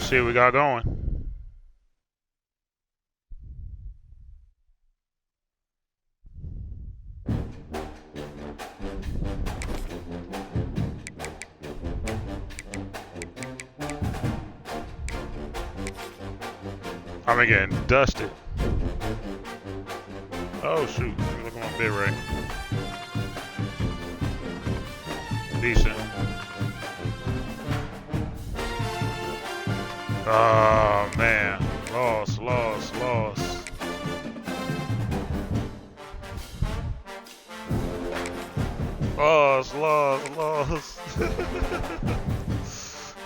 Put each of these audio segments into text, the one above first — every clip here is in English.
see what we got going. I'm getting dusted. Oh shoot, look at my bit rate. Decent. Oh man, lost. Lost.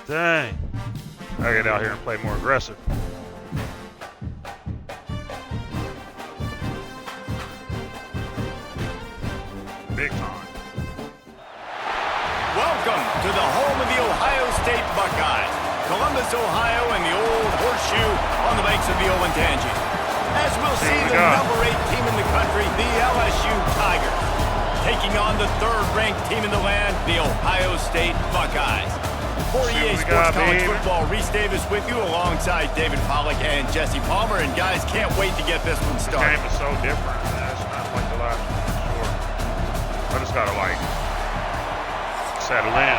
Dang. I get out here and play more aggressive. Big time. Welcome to the home of the Ohio State Buckeyes. Columbus, Ohio, and the old horseshoe on the banks of the Olentangy. As we'll see the number 8 team in the country, the LSU Tigers, taking on the third-ranked team in the land, the Ohio State Buckeyes. For EA Sports College Football, Reese Davis with you alongside David Pollack and Jesse Palmer. And guys, can't wait to get this one started. The game is so different, man. It's not like the last one, sure. I just gotta like settle in.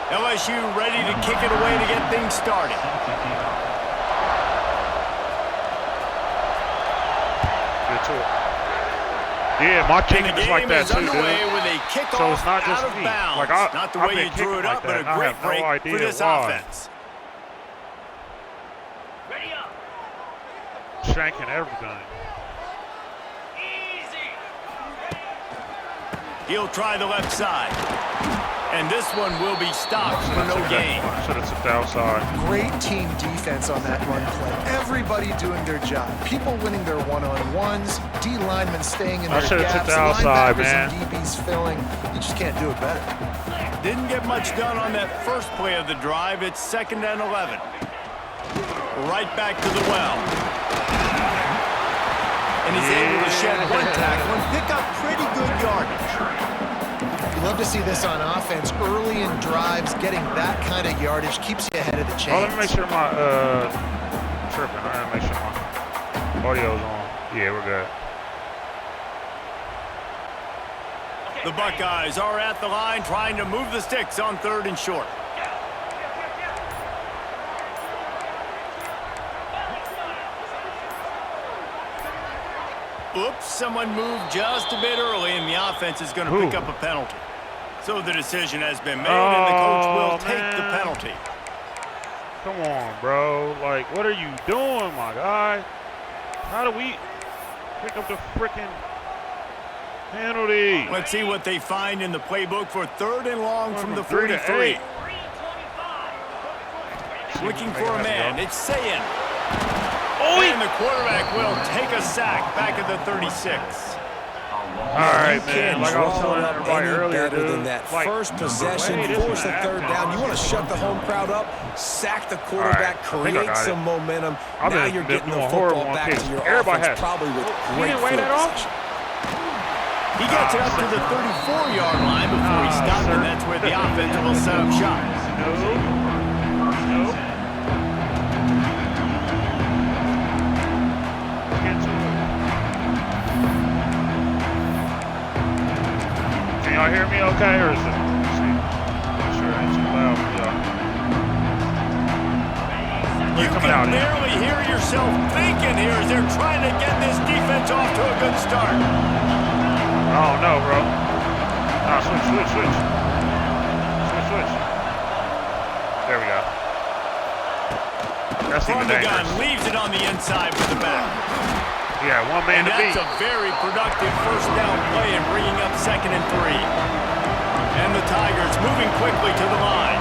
LSU ready to kick it away to get things started. Good to it. Yeah, my kicking is like that too, dude. With a kickoff so it's not just out of me. bounds. Like not the way you drew it up, but a great break for this offense. Ready up. Shanking everything. Easy. He'll try the left side. And this one will be stopped for no gain. Should have took the outside. Great team defense on that run play. Everybody doing their job. People winning their one-on-ones. D linemen staying in their gaps. I should have took the outside, man. And DBs filling. You just can't do it better. Didn't get much done on that first play of the drive. It's 2nd and 11. Right back to the well. And he's able to shed one tackle and pick up pretty good yardage. You love to see this on offense. Early in drives, getting that kind of yardage keeps you ahead of the chains. Oh, let me make sure my tripping. I gotta make sure my audio's on. Yeah, we're good. The Buckeyes are at the line trying to move the sticks on 3rd and short. Oops, someone moved just a bit early, and the offense is going to pick up a penalty. So the decision has been made, and the coach will take the penalty. Come on, bro. Like, what are you doing, my guy? How do we pick up the freaking penalty? Let's see what they find in the playbook for 3rd and long from the 43. Looking for a man. It's Sayin. Oh, and the quarterback will take a sack back at the 36. All right, man. Like I was telling everybody earlier, better dude, than that like, first possession, force the 3rd down. You want to shut the home crowd up, sack the quarterback, create some momentum. Now you're getting the football back to your offense, probably with great field position. He gets it up to the 34-yard line before he stopped, and that's where the offense will set up shop. Can y'all hear me okay, or is it? I'm sure it's too loud for y'all. You can barely hear yourself thinking here as they're trying to get this defense off to a good start. Oh no, bro. Ah, switch. There we go. That's even dangerous. Gun leaves it on the inside with the back. Yeah, one man to beat. That's a very productive first down play and bringing up 2nd and 3. And the Tigers moving quickly to the line.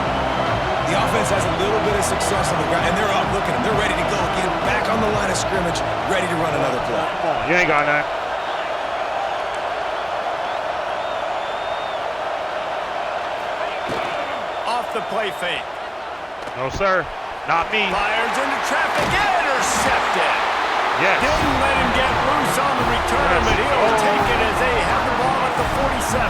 The offense has a little bit of success on the ground, and they're up. Look at them. They're ready to go again. Back on the line of scrimmage, ready to run another play. Come on, you ain't got that. Off the play fake. No, sir. Not me. Fires into traffic. Intercepted. Yes. Didn't let him get loose on the return, but he'll take it as they have the ball at the 47.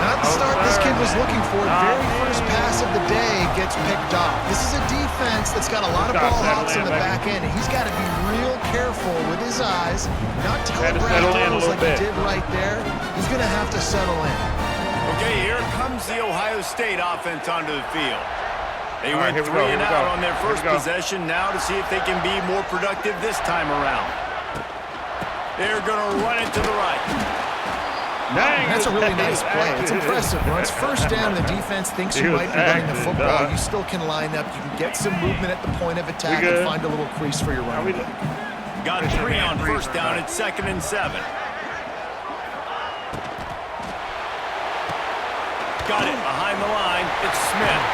Not the start this kid was looking for. Very first pass of the day gets picked off. This is a defense that's got a lot of ball hawks in the back end, and he's got to be real careful with his eyes, not telegraph throws like he did right there. He's going to have to settle in. Okay, here comes the Ohio State offense onto the field. They went 3 and out on their first possession. Now to see if they can be more productive this time around. They're going to run it to the right. That's a really nice play. It's impressive. When it's first down, the defense thinks you might be running the football. You still can line up. You can get some movement at the point of attack and find a little crease for your running back. Got 3 on first down. It's 2nd and 7. Got it behind the line. It's Smith.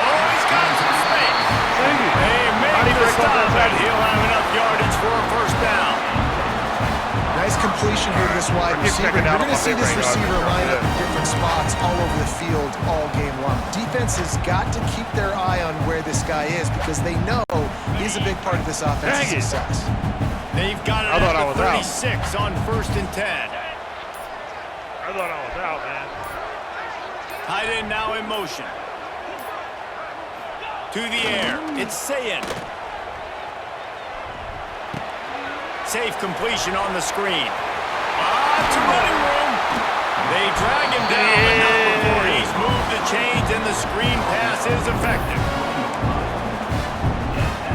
Oh, he's got some space. They made the stop, and he'll have enough yardage for a first down. Nice completion here to this wide receiver. You're going to see this receiver line up in different spots all over the field all game long. Defense has got to keep their eye on where this guy is because they know he's a big part of this offense's success. They've got it at the 36 on 1st and 10. I thought I was out, man. Tight end now in motion. To the air. It's Sayin. Safe completion on the screen. To running room. They drag him down, but not before he's moved the chains, and the screen pass is effective.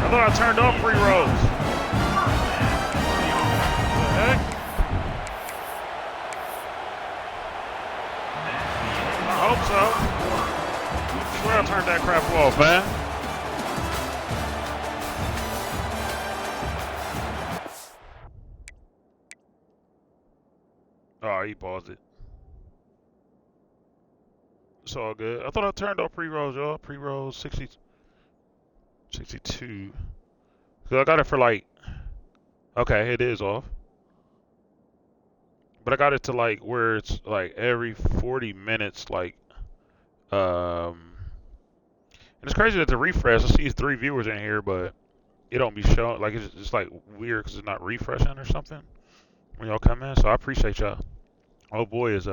I thought I turned off free rolls. What the heck? I hope so. I swear I turned that crap off, man. Oh, he paused it. It's all good. I thought I turned off pre-rolls, y'all. Pre-rolls 62. So I got it for like, okay, it is off. But I got it to like where it's like every 40 minutes, like, and it's crazy that the refresh, I see 3 viewers in here, but it don't be showing, like it's just like weird because it's not refreshing or something when y'all come in. So I appreciate y'all. Oh boy is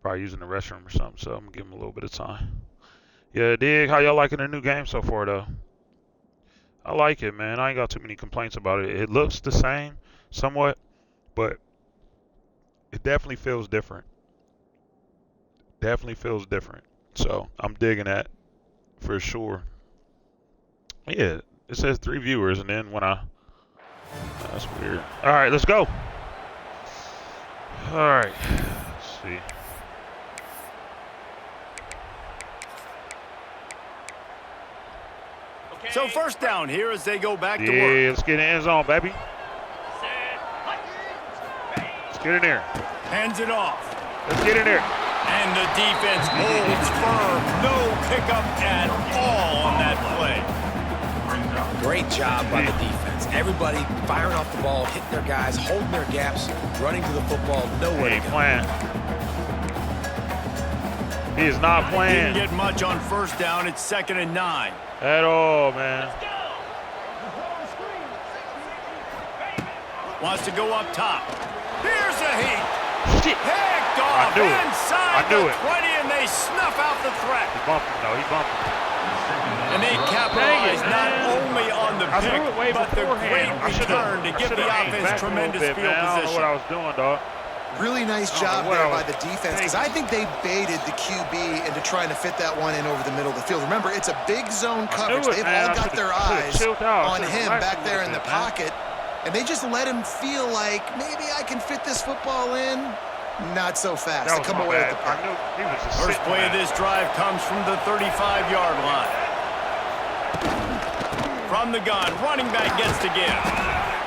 probably using the restroom or something, so I'm gonna give him a little bit of time. Yeah, dig. How y'all liking the new game so far though? I like it, man. I ain't got too many complaints about it. It looks the same somewhat, but it definitely feels different. Definitely feels different. So I'm digging that for sure. Yeah, it says 3 viewers, and then when that's weird. All right, let's go. All right, let's see. So first down here as they go back to work. Yeah, let's get in the end zone, baby. Let's get in there. Hands it off. Let's get in there. And the defense holds firm. No pickup at all on that play. Great job by the defense. Everybody firing off the ball, hitting their guys, holding their gaps, running to the football, nowhere to go. Playing. He is not playing. Didn't get much on first down. It's 2nd and 9. At all, man. Wants to go up top. Here's a heat. Shit. Picked off inside the 20, and they snuff out the threat. He bumped him, though. He bumped him. And they capitalize not only on the pick, but the great return to give the offense tremendous field position. I don't know what I was doing, dog. Really nice job there by the defense because I think they baited the QB into trying to fit that one in over the middle of the field. Remember, it's a big zone coverage. They've all got their eyes on him back there in the pocket, and they just let him feel like maybe I can fit this football in. Not so fast. To come away with the pick. First play of this drive comes from the 35-yard line. From the gun, running back gets to give.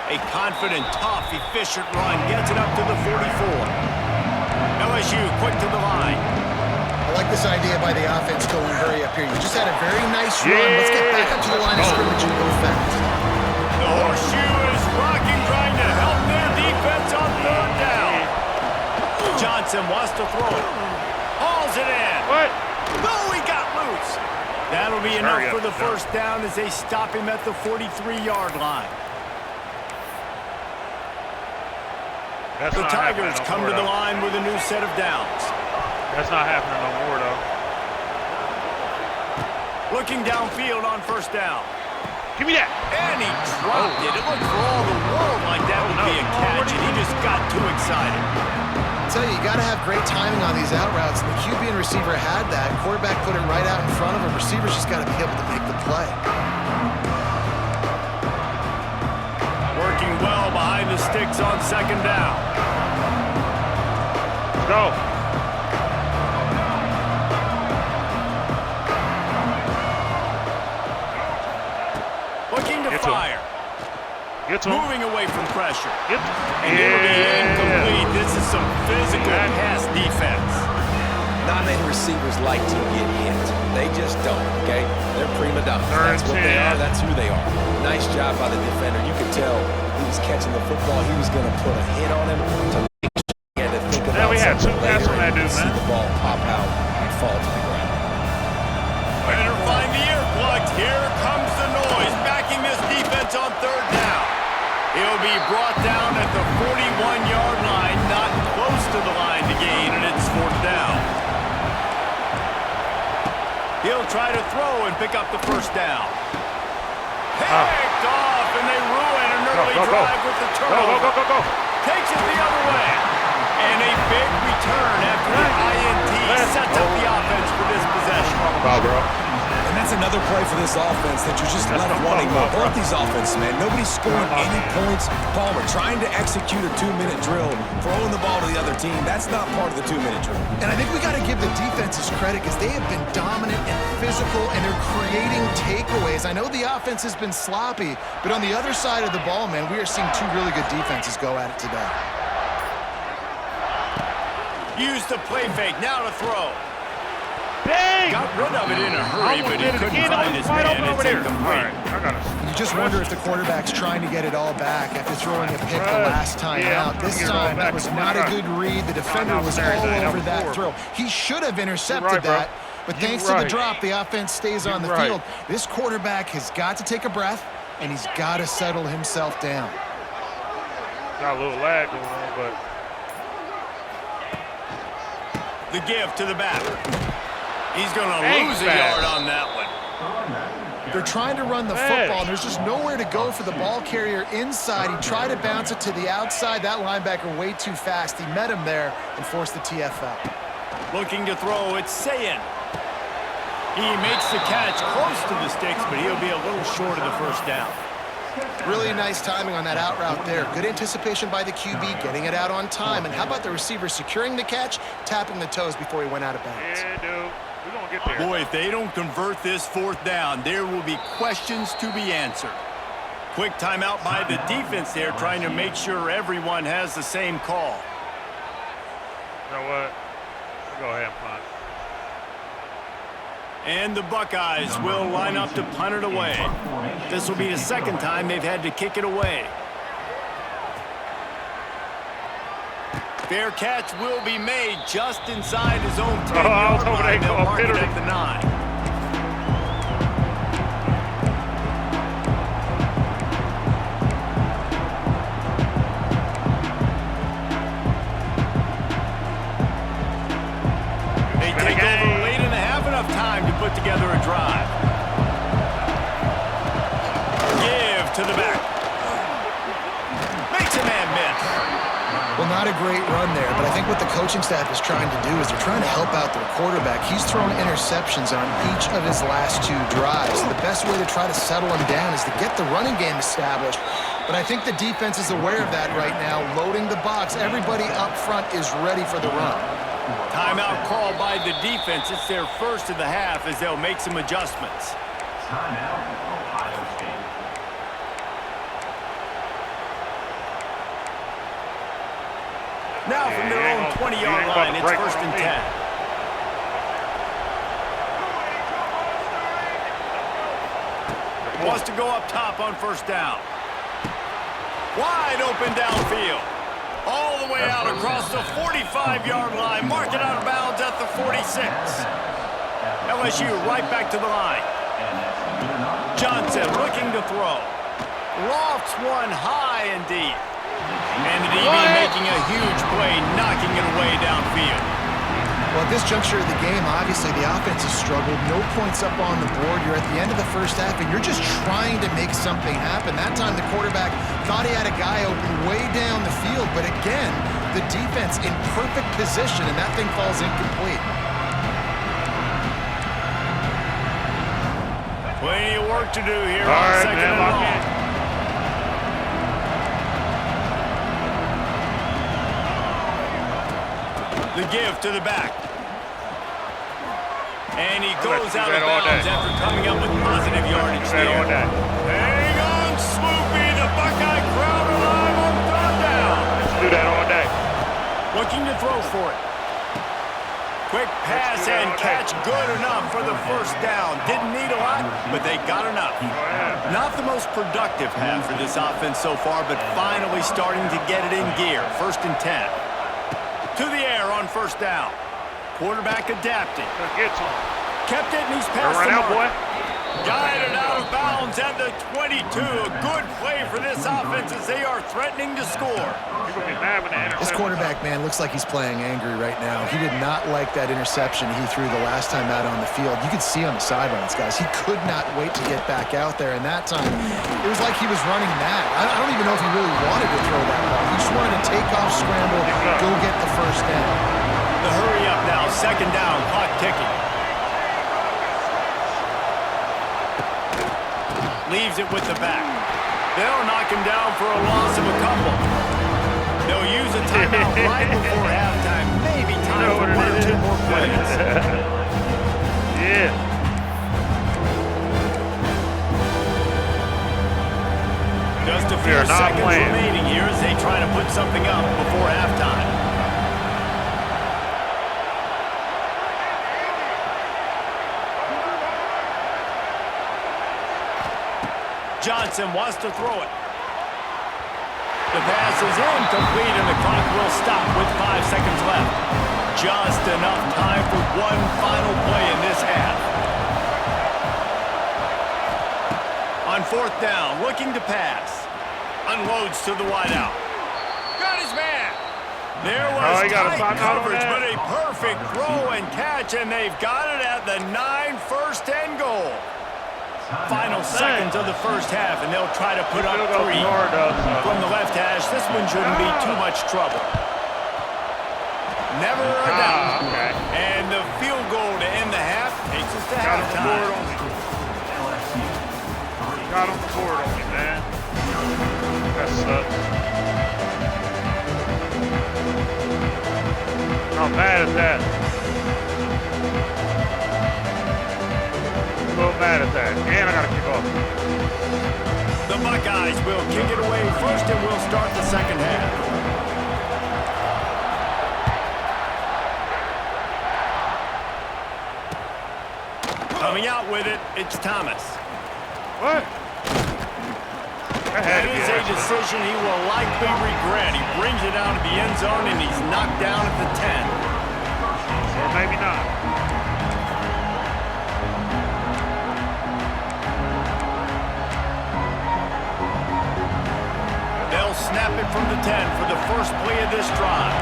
A confident, tough, efficient run gets it up to the 44. LSU quick to the line. I like this idea by the offense going hurry up here. You just had a very nice run. Let's get back up to the line of scrimmage and go fast. The horseshoe is rocking, trying to help their defense on 3rd down. Johnson wants to throw it. Hauls it in. What? Oh, he got loose. That'll be enough for the first down as they stop him at the 43-yard line. The Tigers come to the line with a new set of downs. That's not happening no more, though. Looking downfield on first down. Give me that. And he dropped it. It looked for all the world like that would be a catch, and he just got too excited. I tell you got to have great timing on these out routes, and the QB and receiver had that. Quarterback put it right out in front of him. Receivers just got to be able to make the play. Working well behind the sticks on second down. Let's go. Looking to fire. Moving away from pressure. And it'll be incomplete. This is some physical pass defense. Not many receivers like to get hit. They just don't, okay? They're prima donnas. That's what they are. That's who they are. Nice job by the defender. You could tell he was catching the football. He was going to put a hit on him to make sure he had to think about something later and see the ball pop out and fall to the ground. Better find the earplugs. Here comes the noise. Backing this defense on third down. He'll be brought down at the 41-yard line, not close to the line to gain, and it's fourth down. He'll try to throw and pick up the first down. Picked off, and they ruin an early drive with the turnover. Go. Takes it the other way. And a big return after the INT sets up the offense for this possession. And that's another play for this offense that you're just left wanting more. Both these offenses, man, nobody's scoring any points. Palmer trying to execute a 2-minute drill, throwing the ball to the other team. That's not part of the 2-minute drill. And I think we got to give the defenses credit because they have been dominant and physical, and they're creating takeaways. I know the offense has been sloppy, but on the other side of the ball, man, we are seeing two really good defenses go at it today. Use the play fake, now to throw. Dang! Got rid of it in a hurry, but he couldn't find his man. It's incomplete. You just wonder if the quarterback's trying to get it all back after throwing a pick the last time out. This time, that was not a good read. The defender was all over that throw. He should have intercepted that, but thanks to the drop, the offense stays on the field. This quarterback has got to take a breath, and he's got to settle himself down. Got a little lag going on, but... The give to the back. He's going to lose a yard on that one. They're trying to run the football, and there's just nowhere to go for the ball carrier inside. He tried to bounce it to the outside. That linebacker way too fast. He met him there and forced the TFL. Looking to throw, it's Sayin. He makes the catch close to the sticks, but he'll be a little short of the first down. Really nice timing on that out route there. Good anticipation by the QB, getting it out on time. And how about the receiver securing the catch, tapping the toes before he went out of bounds? Yeah, dude. We're going to get there. Boy, if they don't convert this fourth down, there will be questions to be answered. Quick timeout by the defense there, trying to make sure everyone has the same call. You know what? We'll go ahead and punt. And the Buckeyes will line up to punt it away. This will be the second time they've had to kick it away. Fair catch will be made just inside his own 10-yard line. They'll mark it at the 9. They take over late and have enough time to put together a drive. Give to the back. Makes a man miss. Well, not a great run there, but I think what the coaching staff is trying to do is they're trying to help out their quarterback. He's thrown interceptions on each of his last 2 drives. So the best way to try to settle him down is to get the running game established. But I think the defense is aware of that right now, loading the box. Everybody up front is ready for the run. Timeout call by the defense. It's their first of the half as they'll make some adjustments. Timeout, Ohio State. Now from their own 20-yard line, it's first and 10. Wants to go up top on first down. Wide open downfield. All the way out across the 45-yard line. Mark it out of bounds at the 46. LSU right back to the line. Johnson looking to throw. Lofts one high and deep. And the DB making a huge play, knocking it away downfield. Well, at this juncture of the game, obviously the offense has struggled. No points up on the board. You're at the end of the first half, and you're just trying to make something happen. That time the quarterback thought he had a guy open way down the field, but again, the defense in perfect position, and that thing falls incomplete. Plenty of work to do here on second and long. The give to the back. And he goes out of bounds after coming up with positive yardage there. Hang on, Swoopy. The Buckeye crowd alive on third down. Let's do that all day. Looking to throw for it. Quick pass and catch, good enough for the first down. Didn't need a lot, but they got enough. Not the most productive half for this offense so far, but finally starting to get it in gear. 1st and 10. To the air on first down. Quarterback adapting. Kept it, and he's past the mark. Guided out of bounds at the 22. A good play for this offense as they are threatening to score. This quarterback, man, looks like he's playing angry right now. He did not like that interception he threw the last time out on the field. You could see on the sidelines, guys. He could not wait to get back out there, and that time it was like he was running mad. I don't even know if he really wanted to throw that ball. He just wanted to take off, scramble, go get the first down. The hurry up now, 2nd down, clock ticking. Leaves it with the back. They'll knock him down for a loss of a couple. They'll use a timeout right before halftime. Maybe time for 1 or 2 more plays. Yeah. Just a few seconds remaining here as they try to put something up before halftime. Johnson wants to throw it. The pass is incomplete, and the clock will stop with 5 seconds left. Just enough time for one final play in this half. On 4th down, looking to pass. Unloads to the wideout. Got his man. There was tight coverage, but a perfect throw and catch, and they've got it at the 9, 1st and goal. Final seconds of the first half, and they'll try to put up 3 from the left hash. This one shouldn't be too much trouble. Never a doubt. And the field goal to end the half takes us to halftime. Got on the board on me, man. That sucks. I'm mad at that. A little mad at that. And I got to kick off. The Buckeyes will kick it away first, and we'll start the second half. Coming out with it, it's Thomas. What? That is a decision he will likely regret. He brings it out of the end zone, and he's knocked down at the 10. Or maybe not. Snap it from the 10 for the first play of this drive.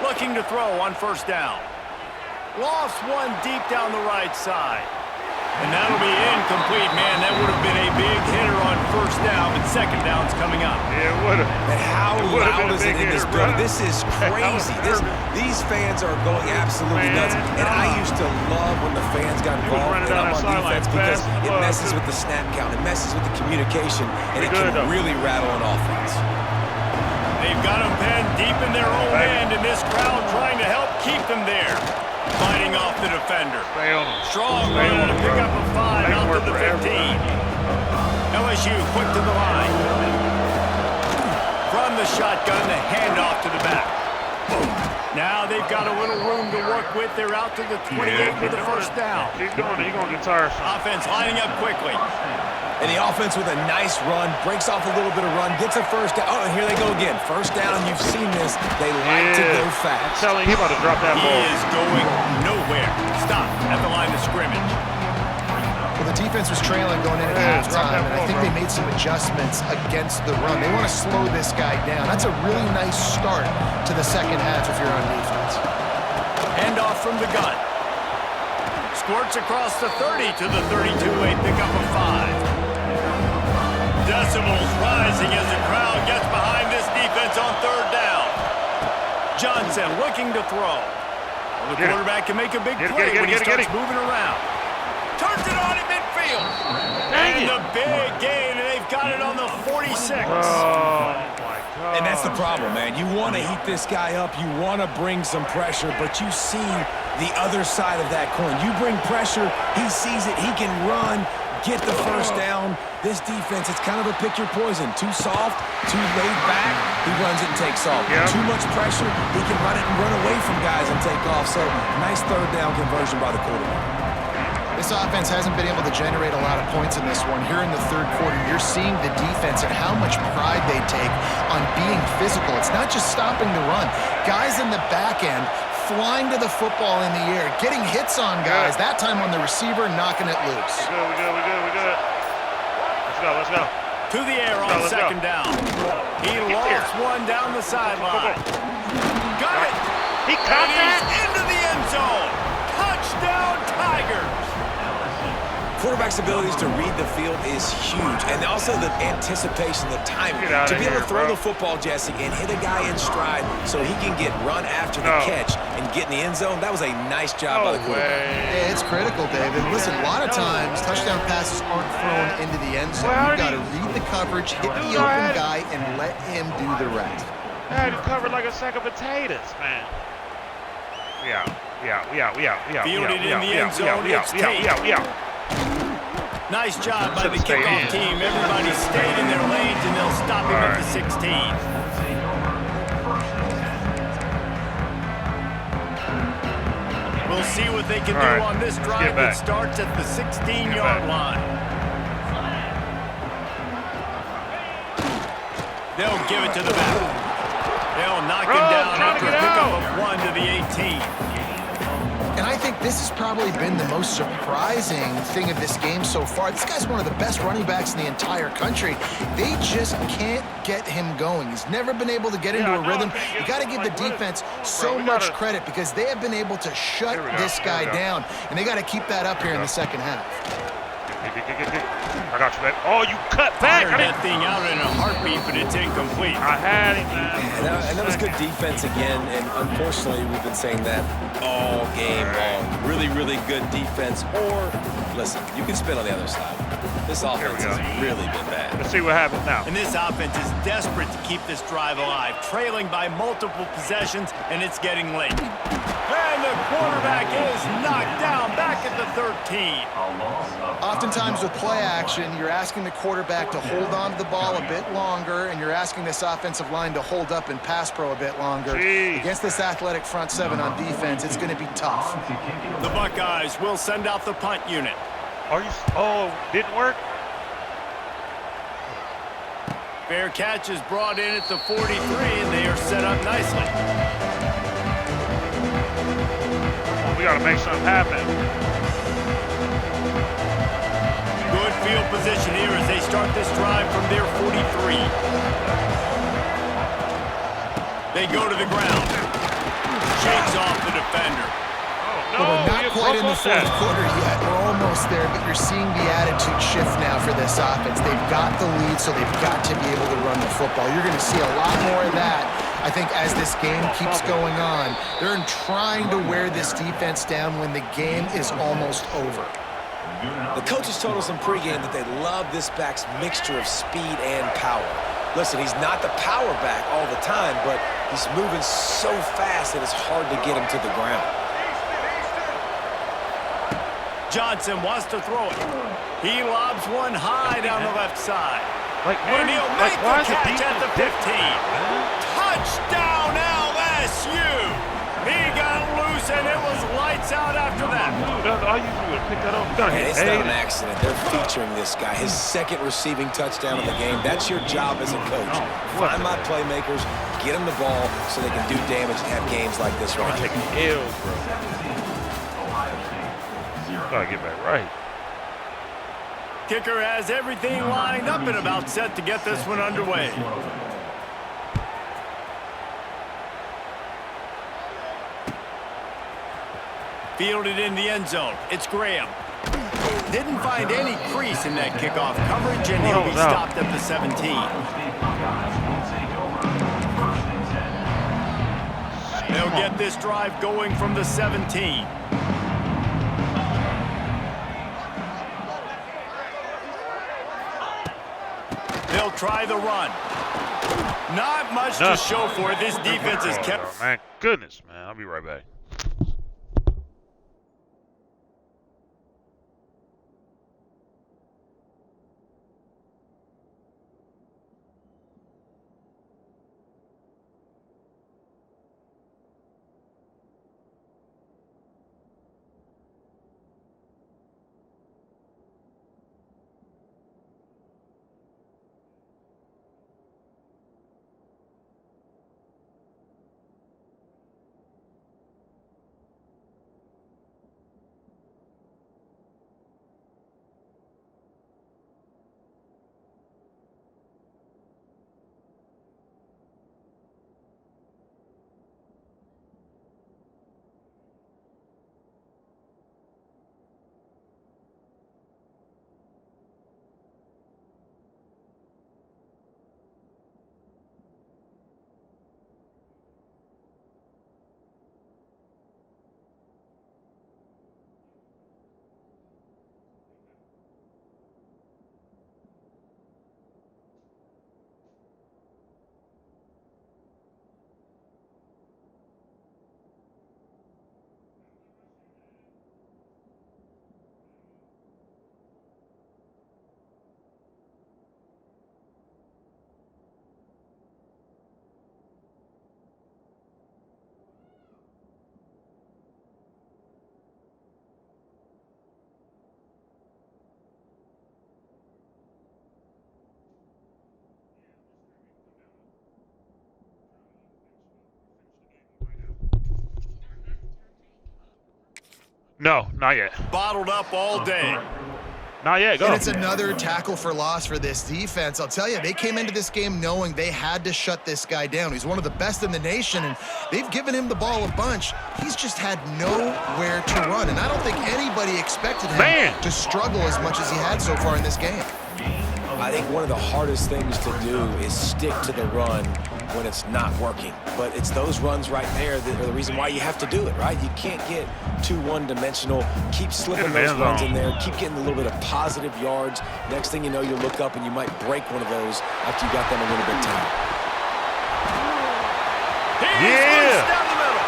Looking to throw on 1st down. Lost one deep down the right side. And that'll be incomplete, man. That would have been a big hitter on 1st down, but 2nd down's coming up. Yeah, it would have. And how loud is it in this building? This is crazy. These fans are going absolutely nuts. And I used to love when the fans got involved and I'm on defense because it messes with the snap count. It messes with the communication, and it can really rattle an offense. They've got them penned deep in their own end, and this crowd trying to help keep them there. Fighting off the defender. Strong run to pick up a 5 out to the 15. LSU quick to the line. From the shotgun, the handoff to the back. Now they've got a little room to work with. They're out to the 28 with the 1st down. Keep doing it. You're going to get tired. Offense lining up quickly. And the offense with a nice run, breaks off a little bit of run, gets a 1st down. Oh, and here they go again. 1st down, you've seen this. They like to go fast. I'm telling you, he's about to drop that ball. He is going nowhere. Stop at the line of scrimmage. Well, the the defense was trailing going into halftime, and I think they made some adjustments against the run. They want to slow this guy down. That's a really nice start to the second half if you're on defense. Hand off from the gun. Squirts across the 30 to the 32-8 pickup of 5. Decimals rising as the crowd gets behind this defense on third down. Johnson looking to throw. The quarterback can make a big play when he starts moving around. Turns it on in midfield. And the big gain, and they've got it on the 46. Oh, my God. And that's the problem, man. You want to heat this guy up. You want to bring some pressure, but you see the other side of that coin. You bring pressure, he sees it, he can run, get the first down. This defense, it's kind of a pick your poison. Too soft, too laid back, he runs it and takes off. Yep. Too much pressure, he can run it and run away from guys and take off. So, nice third down conversion by the quarterback. This offense hasn't been able to generate a lot of points in this one. Here in the third quarter, you're seeing the defense and how much pride they take on being physical. It's not just stopping the run. Guys in the back end flying to the football in the air, getting hits on guys, that time on the receiver, knocking it loose. We good. Let's go. To the air on second down. He lost one down the sideline. Got it. He caught that. Into the end zone. Touchdown, Tigers. Quarterback's abilities to read the field is huge, and also the anticipation, the timing. To be able to throw the football, Jesse, and hit a guy in stride so he can get run after the catch and get in the end zone, that was a nice job by the quarterback. Yeah, it's critical, David. Listen, a lot of times, touchdown passes aren't thrown into the end zone. You've got to read the coverage, hit the open guy, and let him do the rest. I had him covered like a sack of potatoes, man. Fielded in the end zone, it's Tate. Nice job by the kickoff team. Everybody stayed in their lanes, and they'll stop him at the 16. We'll see what they can do on this drive that starts at the 16-yard line. They'll give it to the back. They'll knock him down after a pickup of 1 to the 18. And I think this has probably been the most surprising thing of this game so far. This guy's one of the best running backs in the entire country. They just can't get him going. He's never been able to get into a rhythm. You got to give the defense so much credit because they have been able to shut this guy down. And they got to keep that up here in the second half. I got you, baby. Oh, you cut back. Fired that thing out in a heartbeat, but it's incomplete. I had him, man. And that was good defense again, and unfortunately, we've been saying that all game long. Really, really good defense. Or, listen, you can spin on the other side. This offense has really been bad. Let's see what happens now. And this offense is desperate to keep this drive alive, trailing by multiple possessions, and it's getting late. And the quarterback is knocked down back at the 13. Oftentimes with play action, you're asking the quarterback to hold on to the ball a bit longer, and you're asking this offensive line to hold up in pass pro a bit longer. Against this athletic front seven on defense, it's going to be tough. The Buckeyes will send out the punt unit. Didn't work? Fair catch is brought in at the 43, and they are set up nicely. We got to make something happen. Good field position here as they start this drive from their 43. They go to the ground. Shakes off the defender. Well, we're not quite in the fourth quarter yet. We're almost there, but you're seeing the attitude shift now for this offense. They've got the lead, so they've got to be able to run the football. You're going to see a lot more of that, I think, as this game keeps going on. They're trying to wear this defense down when the game is almost over. The coaches told us in pregame that they love this back's mixture of speed and power. Listen, he's not the power back all the time, but he's moving so fast that it's hard to get him to the ground. Johnson wants to throw it. He lobs one high down the left side. And he'll make the catch at the 15. Touchdown LSU! He got loose and it was lights out after that. All you do is pick that up. And it's not an accident. They're featuring this guy. His second receiving touchdown of the game. That's your job as a coach. Find my playmakers, get them the ball so they can do damage and have games like this one. Taking L's, bro. Gotta get back right. Kicker has everything lined up and about set to get this one underway. Fielded in the end zone. It's Graham. Didn't find any crease in that kickoff coverage, and he'll be stopped at the 17. They'll get this drive going from the 17. They'll try the run. Not much to show for it. This defense is kept. Oh, man, goodness, man. I'll be right back. No, not yet. Bottled up all day. Not yet, go. And it's another tackle for loss for this defense. I'll tell you, they came into this game knowing they had to shut this guy down. He's one of the best in the nation, and they've given him the ball a bunch. He's just had nowhere to run, and I don't think anybody expected him to struggle as much as he had so far in this game. I think one of the hardest things to do is stick to the run when it's not working. But it's those runs right there that are the reason why you have to do it, right? You can't get too one-dimensional. Keep slipping those runs in there. Keep getting a little bit of positive yards. Next thing you know, you look up and you might break one of those after you got them a little bit tight. He's down the middle.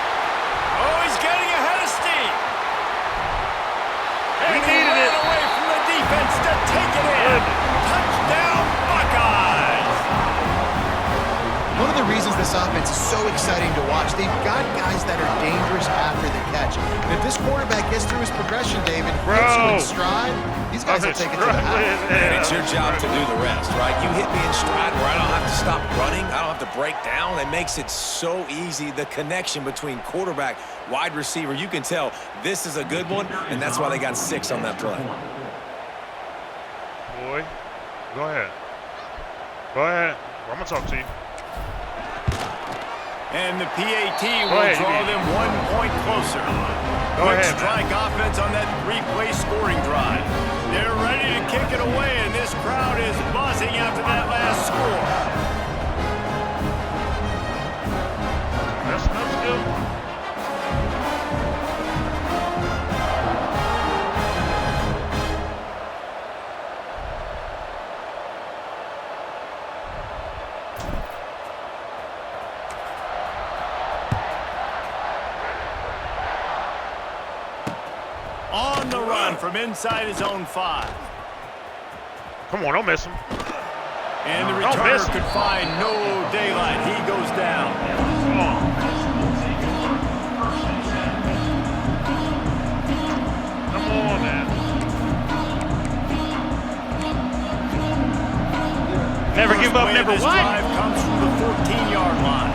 Oh, he's getting ahead of steam. And he ran away from the defense to take it in. Touchdown, Buckeyes. One of the reasons this offense is so exciting to watch, they've got guys that are dangerous after the catch. And if this quarterback gets through his progression, David, hits you in stride, these guys will take it to the house. And it's your job to do the rest, right? You hit me in stride where I don't have to stop running. I don't have to break down. It makes it so easy. The connection between quarterback, wide receiver, you can tell this is a good one, and that's why they got 6 on that play. Boy, go ahead. Go ahead. I'm going to talk to you. And the PAT will draw them 1 point closer. Quick strike offense on that 3-play scoring drive. They're ready to kick it away, and this crowd is buzzing after that last score. That's good. On the run from inside his own 5. Come on, don't miss him. And the returner could find no daylight. He goes down. Come on. Come on, man. Never give up, never what? This drive comes from the 14-yard line.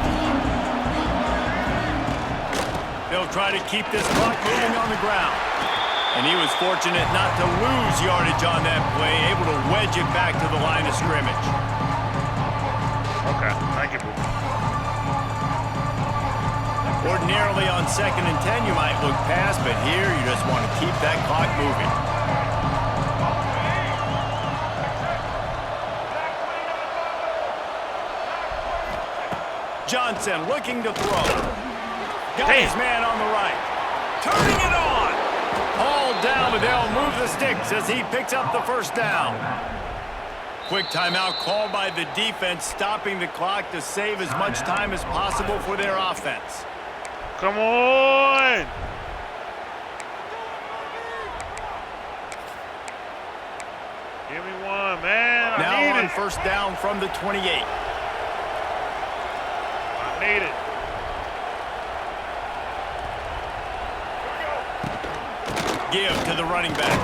They'll try to keep this clock moving on the ground. And he was fortunate not to lose yardage on that play, able to wedge it back to the line of scrimmage. Okay, thank you. Ordinarily on 2nd and 10, you might look past, but here you just want to keep that clock moving. Johnson looking to throw. Got his man on the right. Turning it on. All down, but they'll move the sticks as he picks up the first down. Quick timeout called by the defense, stopping the clock to save as much time as possible for their offense. Come on! Give me one, man. Now I need on it. first down from the 28. I need it. Give to the running back.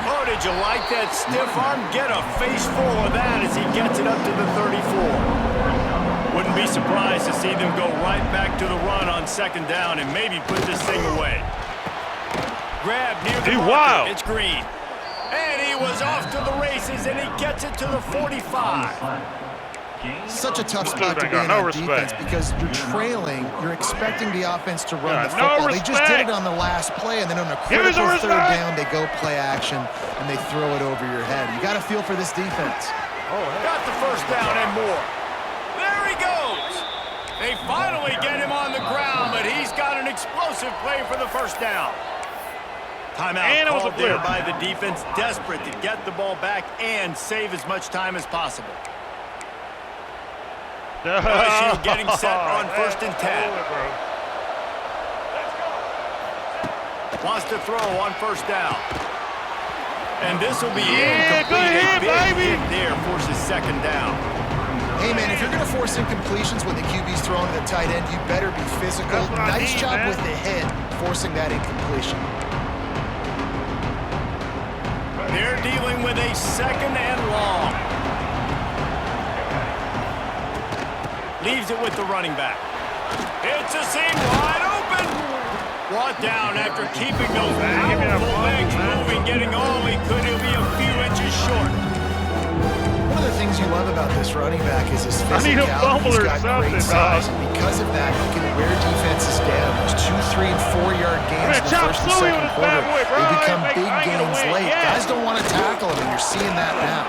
Oh, did you like that stiff arm? Get a face full of that as he gets it up to the 34. Wouldn't be surprised to see them go right back to the run on 2nd down and maybe put this thing away. Grab near the marker. It's Green. And he was off to the races, and he gets it to the 45. Such a tough spot to be in on defense because you're trailing. You're expecting the offense to run the football. They just did it on the last play, and then on a critical 3rd down, they go play action, and they throw it over your head. You got to feel for this defense. Got the first down and more. There he goes. They finally get him on the ground, but he's got an explosive play for the first down. Timeout called there by the defense, desperate to get the ball back and save as much time as possible. LSU getting set on 1st and 10. Wants to throw on 1st down. And this will be incomplete. A big hit there forces 2nd down. Hey, man, if you're going to force incompletions when the QB's throwing to the tight end, you better be physical. Nice job with the hit, forcing that incompletion. They're dealing with a 2nd and long. Leaves it with the running back. It's a seam wide open. Brought down after keeping those powerful legs moving, getting all he could. He'll be a few inches short. One of the things you love about this running back is his physicality. He's got great size, and because of that, he can wear defenses down. Those 2, 3, and 4-yard gains in the first and second quarter, they become big gains late. Guys don't want to tackle him, and you're seeing that now.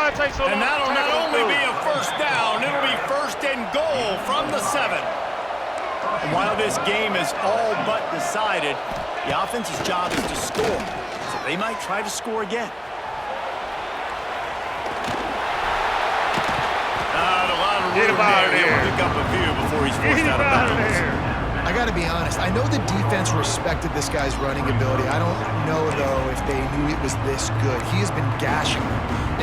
And that'll not only be a first down, it'll be 1st and goal from the 7. And while this game is all but decided, the offense's job is to score. So they might try to score again. Not a lot of room there. He'll pick up a few before he's forced out of bounds. I got to be honest. I know the defense respected this guy's running ability. I don't know, though, if they knew it was this good. He has been gashing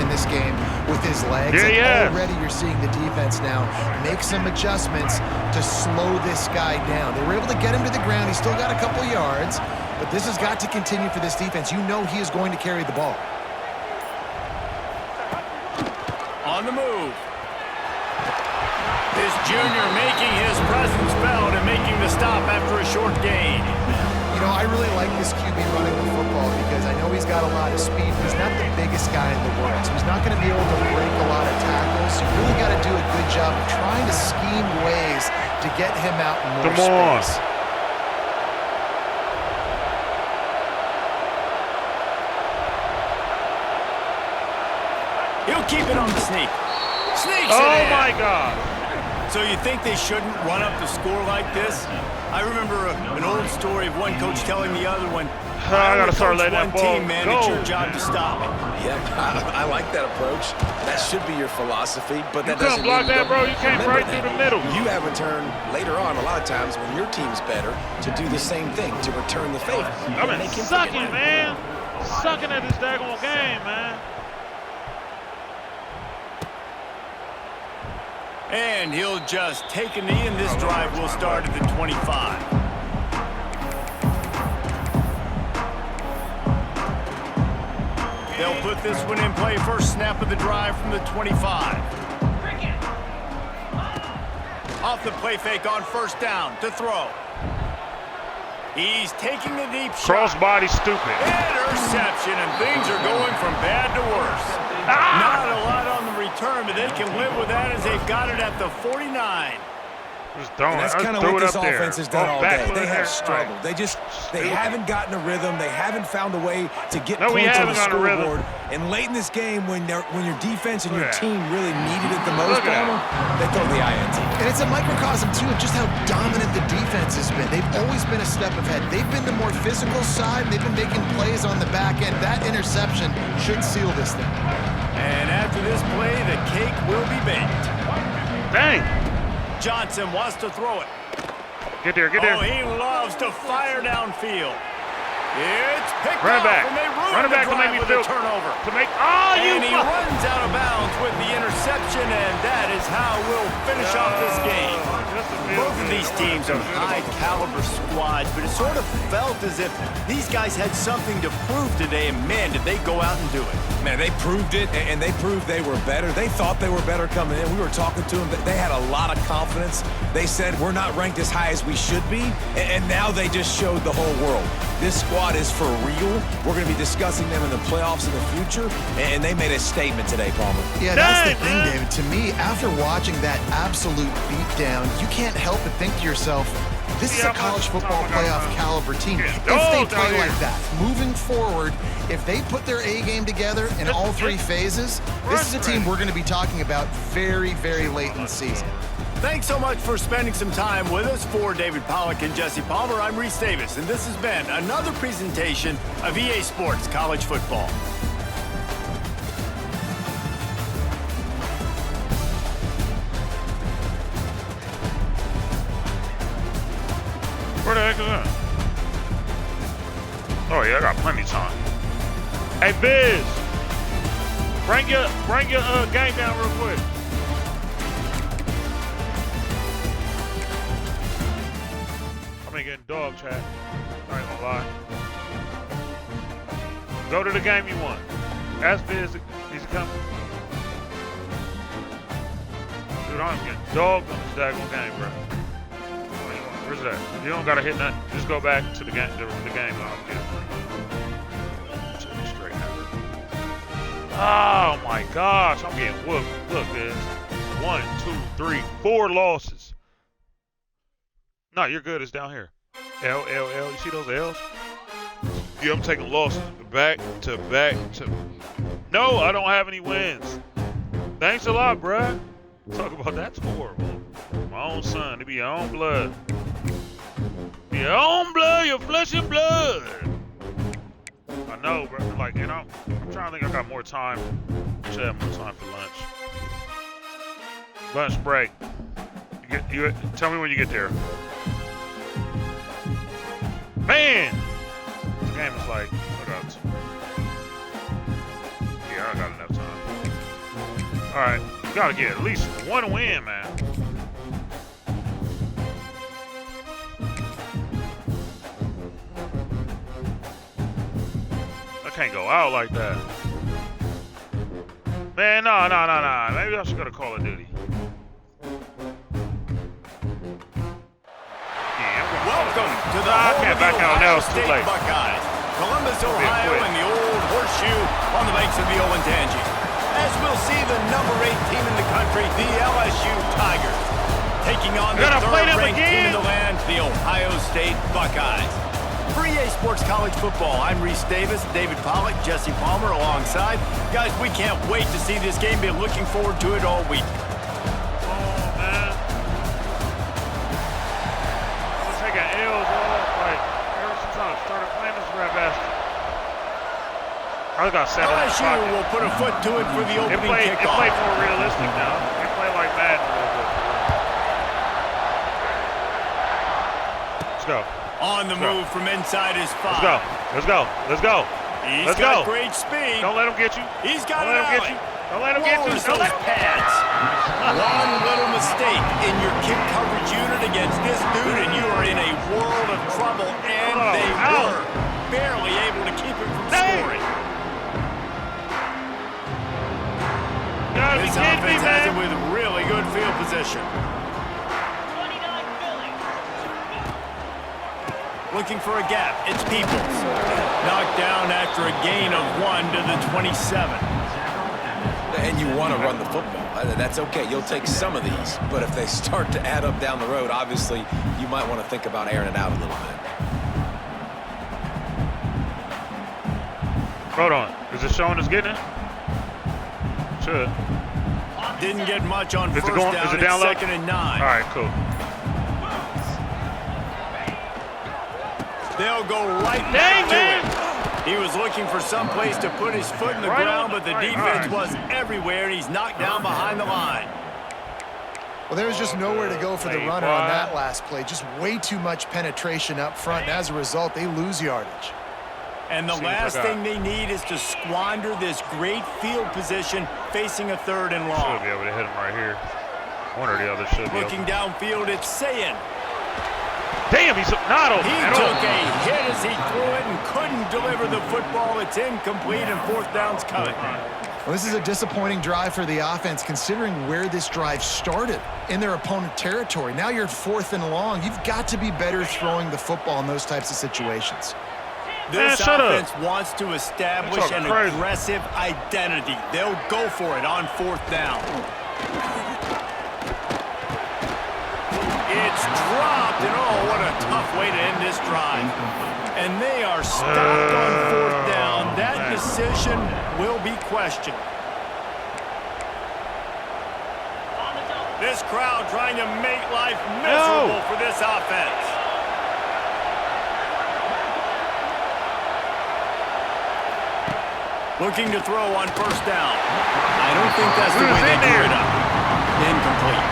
in this game with his legs. Already you're seeing the defense now make some adjustments to slow this guy down. They were able to get him to the ground. He's still got a couple yards, but this has got to continue for this defense. You know he is going to carry the ball. On the move. This junior making his presence felt and making the stop after a short gain. You know, I really like this QB running the football because I know he's got a lot of speed, but he's not the biggest guy in the world. So he's not going to be able to break a lot of tackles. So you really got to do a good job of trying to scheme ways to get him out in more space. He'll keep it on the sneak. Sneaks it in. Oh, my God. So you think they shouldn't run up the score like this? I remember an old story of one coach telling the other one, I got to start letting that ball team, man, it's your job to stop it. Yep, I like that approach. That should be your philosophy, but that doesn't mean you block that, bro. You can't break through the middle. You have a turn later on, a lot of times, when your team's better, to do the same thing, to return the favor. I've been sucking, man. Sucking at this daggone game, man. And he'll just take a knee, and this drive will start at the 25. They'll put this one in play. First snap of the drive from the 25. Off the play fake on first down to throw. He's taking a deep shot. Crossbody stupid. Interception, and things are going from bad to worse. Not a lot on the return, but they can live with that as they've got it at the 49. And that's kind of what this offense has done all day. They have struggled. They haven't gotten a rhythm. They haven't found a way to get points on the scoreboard. And late in this game, when your defense and your team really needed it the most, they throw the INT. And it's a microcosm, too, of just how dominant the defense has been. They've always been a step ahead. They've been the more physical side. They've been making plays on the back end. That interception should seal this thing. And after this play, the cake will be baked. Dang. Johnson wants to throw it. Get there. Oh, he loves to fire downfield. It's picked off, and they ruin the drive with a turnover. And he runs out of bounds with the interception, and that is how we'll finish off this game. Both of these teams are high-caliber squads, but it sort of felt as if these guys had something to prove today, and man, did they go out and do it. Man, they proved it, and they proved they were better. They thought they were better coming in. We were talking to them. They had a lot of confidence. They said, we're not ranked as high as we should be, and now they just showed the whole world. This squad is for real. We're going to be discussing them in the playoffs in the future, and they made a statement today, Palmer. Yeah, that's the thing, David. To me, after watching that absolute beatdown, you can't help but think to yourself, this is a college football playoff caliber team. If they play like that, moving forward, if they put their A game together in all three phases, this is a team we're going to be talking about very, very late in the season. Thanks so much for spending some time with us. For David Pollack and Jesse Palmer, I'm Reese Davis, and this has been another presentation of EA Sports College Football. Where the heck is that? Oh yeah, I got plenty of time. Hey Biz, bring your game down real quick. I'm getting dog chat. I ain't gonna lie. Go to the game you want. Ask Biz, he's coming. Dude, I'm getting dogged on this daggone game, bro. Where's that? You don't gotta hit nothing. Just go back to the game. The game. I'll get it. Check me straight now. Oh my gosh, I'm getting whooped. Look, Biz. 1, 2, 3, 4 losses. No, you're good. It's down here. L. You see those L's? Yeah, I'm taking losses. Back to. No, I don't have any wins. Thanks a lot, bruh. Talk about that's horrible. My own son. It be your own blood. Your own blood, your flesh and blood. I know, bro. Like, you know, I'm trying to think I got more time. Should have more time for lunch. Lunch break. You tell me when you get there. Man! This game is like, I got enough time. Alright, you gotta get at least one win, man. I can't go out like that. Man, no. Maybe I should go to Call of Duty. Welcome to the home of the Ohio State Buckeyes. Columbus, Ohio, and the old horseshoe on the banks of the Olentangy. As we'll see the number 8 team in the country, the LSU Tigers, taking on the third-ranked team in the land, the Ohio State Buckeyes. For EA Sports College Football, I'm Reese Davis, David Pollack, Jesse Palmer alongside. Guys, we can't wait to see this game. Been looking forward to it all week. I got set up. LSU will put a foot to it for the opening kickoff. It played more realistic now. It played like Madden a little bit. Let's go. On the move from inside his 5. Let's go. He's got great speed. Don't let him get you. He's got an alley. Don't let him get you. Don't let pads. One little mistake in your kick coverage unit against this dude, and you are in a world of trouble. And they were barely able to keep him from scoring. This offense has it with really good field position. Looking for a gap. It's Peoples. Knocked down after a gain of 1 to the 27. And you want to run the football. That's okay. You'll take some of these. But if they start to add up down the road, obviously, you might want to think about airing it out a little bit. Hold on. Is it showing us getting it? Should. Didn't get much on first down. Is it down low? 2nd and 9. All right, cool. They'll go right back to it. He was looking for some place to put his foot in the ground, but the defense was everywhere, and he's knocked down behind the line. Well, there was just nowhere to go for the runner on that last play. Just way too much penetration up front, and as a result, they lose yardage. And the last thing they need is to squander this great field position facing a 3rd and long. Should be able to hit him right here. One or the other should be. Looking downfield, it's Sayin. Damn, he's not open. He took a hit as he threw it and couldn't deliver the football. It's incomplete, and 4th down's coming. Well, this is a disappointing drive for the offense, considering where this drive started, in their opponent territory. Now you're at 4th and long. You've got to be better throwing the football in those types of situations. This offense wants to establish an aggressive identity. They'll go for it on 4th down. It's dropped, and oh, what a tough way to end this drive. And they are stopped on 4th down. That decision will be questioned. This crowd trying to make life miserable for this offense. Looking to throw on 1st down. I don't think that's the way they drew it up. Incomplete.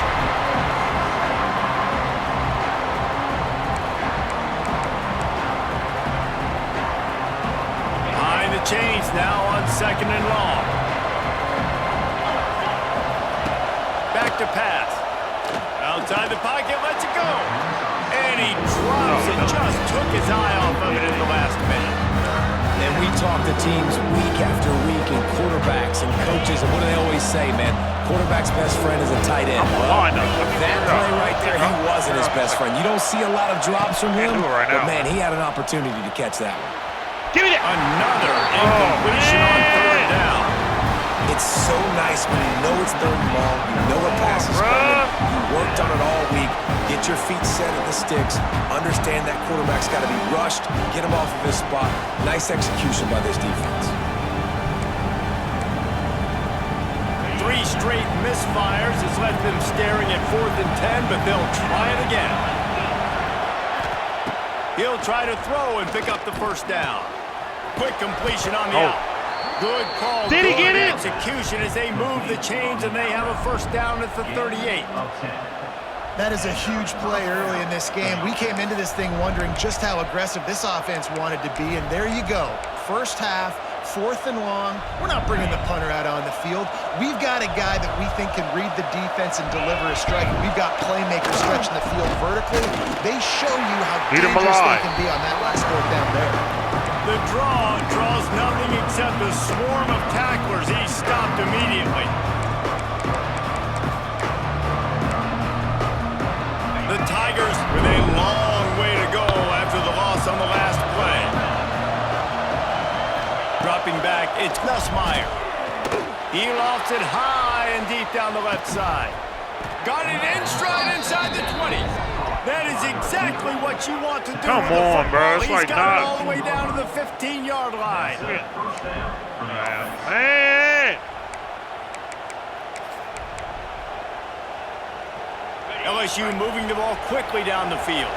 Behind the chains now on 2nd and long. Back to pass. Outside the pocket, lets it go. And he drops it. Just took his eye off of it in the last minute. And we talk to teams week after week, and quarterbacks and coaches, and what do they always say, man? Quarterback's best friend is a tight end. Well, that play right there, he wasn't his best friend. You don't see a lot of drops from him, but, man, he had an opportunity to catch that one. Give me that. Another incompletion on 3rd down. It's so nice when you know it's 3rd and long, you know a pass is coming, you worked on it all week, get your feet set at the sticks, understand that quarterback's got to be rushed, get him off of his spot. Nice execution by this defense. 3 straight misfires has left them staring at 4th and 10, but they'll try it again. He'll try to throw and pick up the 1st down. Quick completion on the out. Good call. Did he get it? Execution as they move the chains, and they have a 1st down at the 38. That is a huge play early in this game. We came into this thing wondering just how aggressive this offense wanted to be, and there you go. 1st half, 4th and long. We're not bringing the punter out on the field. We've got a guy that we think can read the defense and deliver a strike. We've got playmakers stretching the field vertically. They show you how dangerous they can be on that last 4th down there. The draw draws nothing except a swarm of tacklers. He's stopped immediately. The Tigers with a long way to go after the loss on the last play. Dropping back, it's Nussmeier. He lofts it high and deep down the left side. Got it in stride inside the 20. That is exactly what you want to do. Come on, bro. It's He's like got it all the way down to the 15-yard line. Man. LSU moving the ball quickly down the field.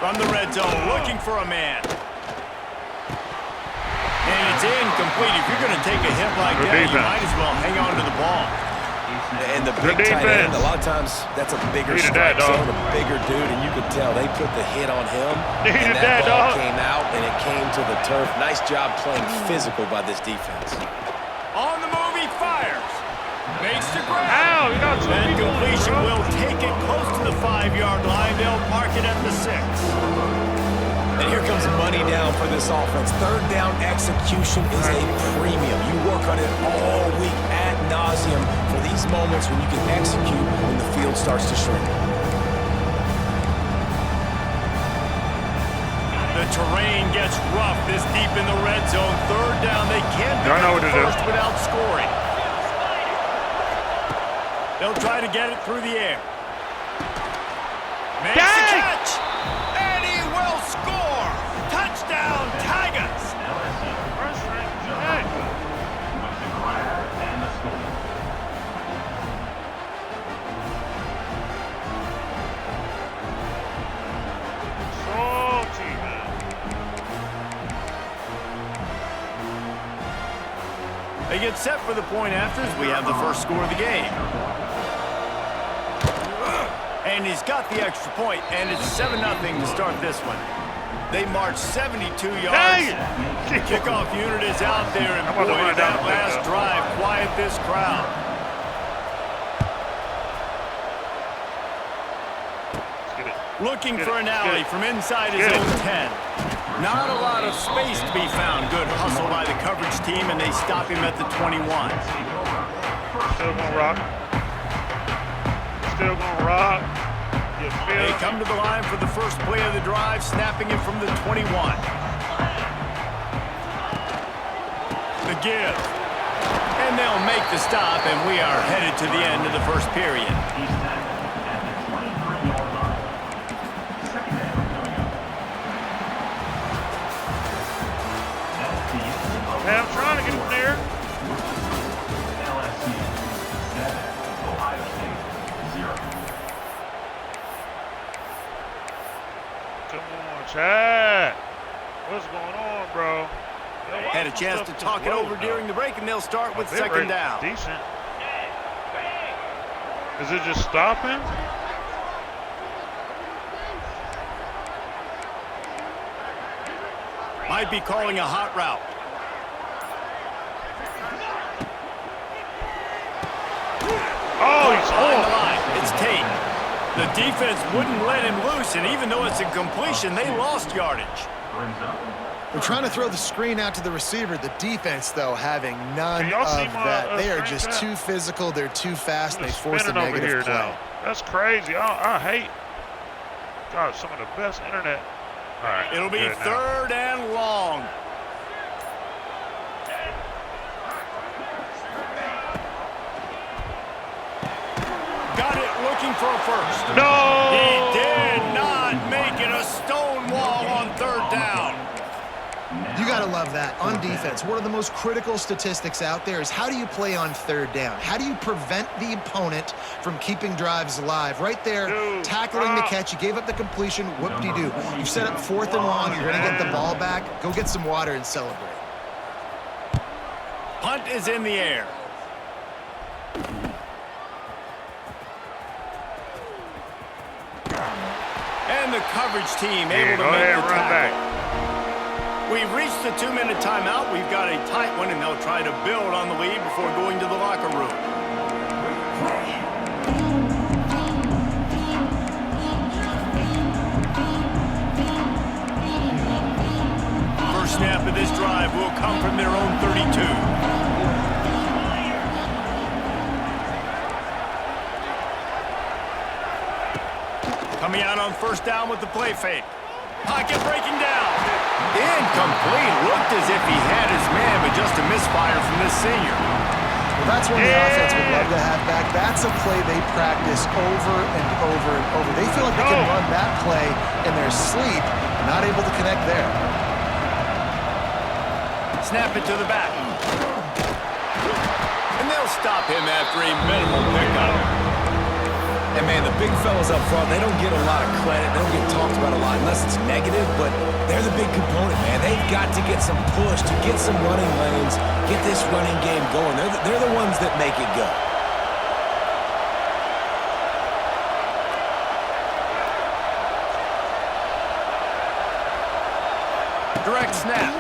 From the red zone, looking for a man. And it's incomplete. If you're going to take a hit like that, you might as well hang on to the ball. And the big tight end, a lot of times that's a bigger strike zone, a bigger dude, and you could tell they put the hit on him, and that ball came out, and it came to the turf. Nice job playing physical by this defense. On the move, he fires. Makes the grab. Ow, you got that completion will take it close to the 5-yard line. They'll mark it at the 6. And here comes money down for this offense. Third down execution is a premium. You work on it all week ad nauseum for these moments when you can execute when the field starts to shrink. The terrain gets rough this deep in the red zone. Third down, they can't pick up the first without scoring. They'll try to get it through the air. Makes the catch, and he will score. Touchdown, Tigers. They get set for the point after as we have the first score of the game. And he's got the extra point, and it's 7-0 to start this one. They march 72 yards. The kickoff unit is out there, and boy, did that last drive quiet this crowd. Looking for an alley from inside his own 10. Not a lot of space to be found. Good hustle by the coverage team, and they stop him at the 21. Still gonna rock. Still gonna rock. They come to the line for the first play of the drive, snapping it from the 21. The give. And they'll make the stop, and we are headed to the end of the first period. I'm trying to get him there. LSU 7, Ohio State 0. Come on, Chad. What's going on, bro? Had a chance to talk it over during the break, and they'll start with second down. Decent. Is it just stopping? Might be calling a hot route. Oh, he's on the line. It's Tate. The defense wouldn't let him loose, and even though it's a completion, they lost yardage. They're trying to throw the screen out to the receiver. The defense, though, having none of that. They are just too physical. They're too fast. They force a negative play. Now. That's crazy. I hate. God, some of the best internet. All right. It'll be third and long. Got it, looking for a first. No! He did not make it. A stone wall on third down. You got to love that. On defense, one of the most critical statistics out there is how do you play on third down? How do you prevent the opponent from keeping drives alive? Right there, tackling the catch. You gave up the completion. Whoop-de-doo. You've set up fourth and long. You're going to get the ball back. Go get some water and celebrate. Punt is in the air. And the coverage team able to make the tackle. We've reached the 2-minute timeout. We've got a tight one, and they'll try to build on the lead before going to the locker room. First snap of this drive will come from their own 32. Coming out on first down with the play fake. Pocket breaking down. Incomplete. Looked as if he had his man, but just a misfire from this senior. Well, that's one the offense would love to have back. That's a play they practice over and over and over. They feel like they can run that play in their sleep, not able to connect there. Snap it to the back. And they'll stop him after a minimal pickup. And, man, the big fellas up front, they don't get a lot of credit. They don't get talked about a lot unless it's negative, but they're the big component, man. They've got to get some push, to get some running lanes, get this running game going. They're the ones that make it go. Direct snap.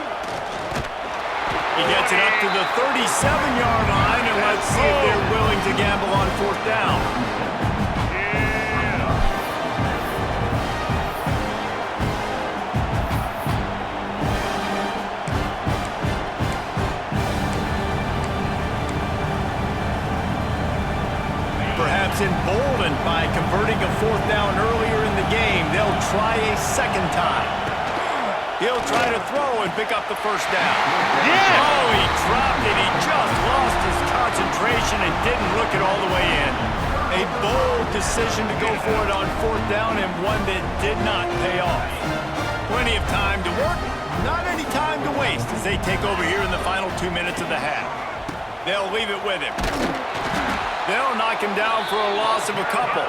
He gets it up to the 37-yard line, and let's see if they're willing to gamble on fourth down. by converting a 4th down earlier in the game. They'll try a second time. He'll try to throw and pick up the first down. Yeah! Oh, he dropped it. He just lost his concentration and didn't look it all the way in. A bold decision to go for it on 4th down and one that did not pay off. Plenty of time to work, not any time to waste as they take over here in the final 2 minutes of the half. They'll leave it with him. They'll knock him down for a loss of a couple.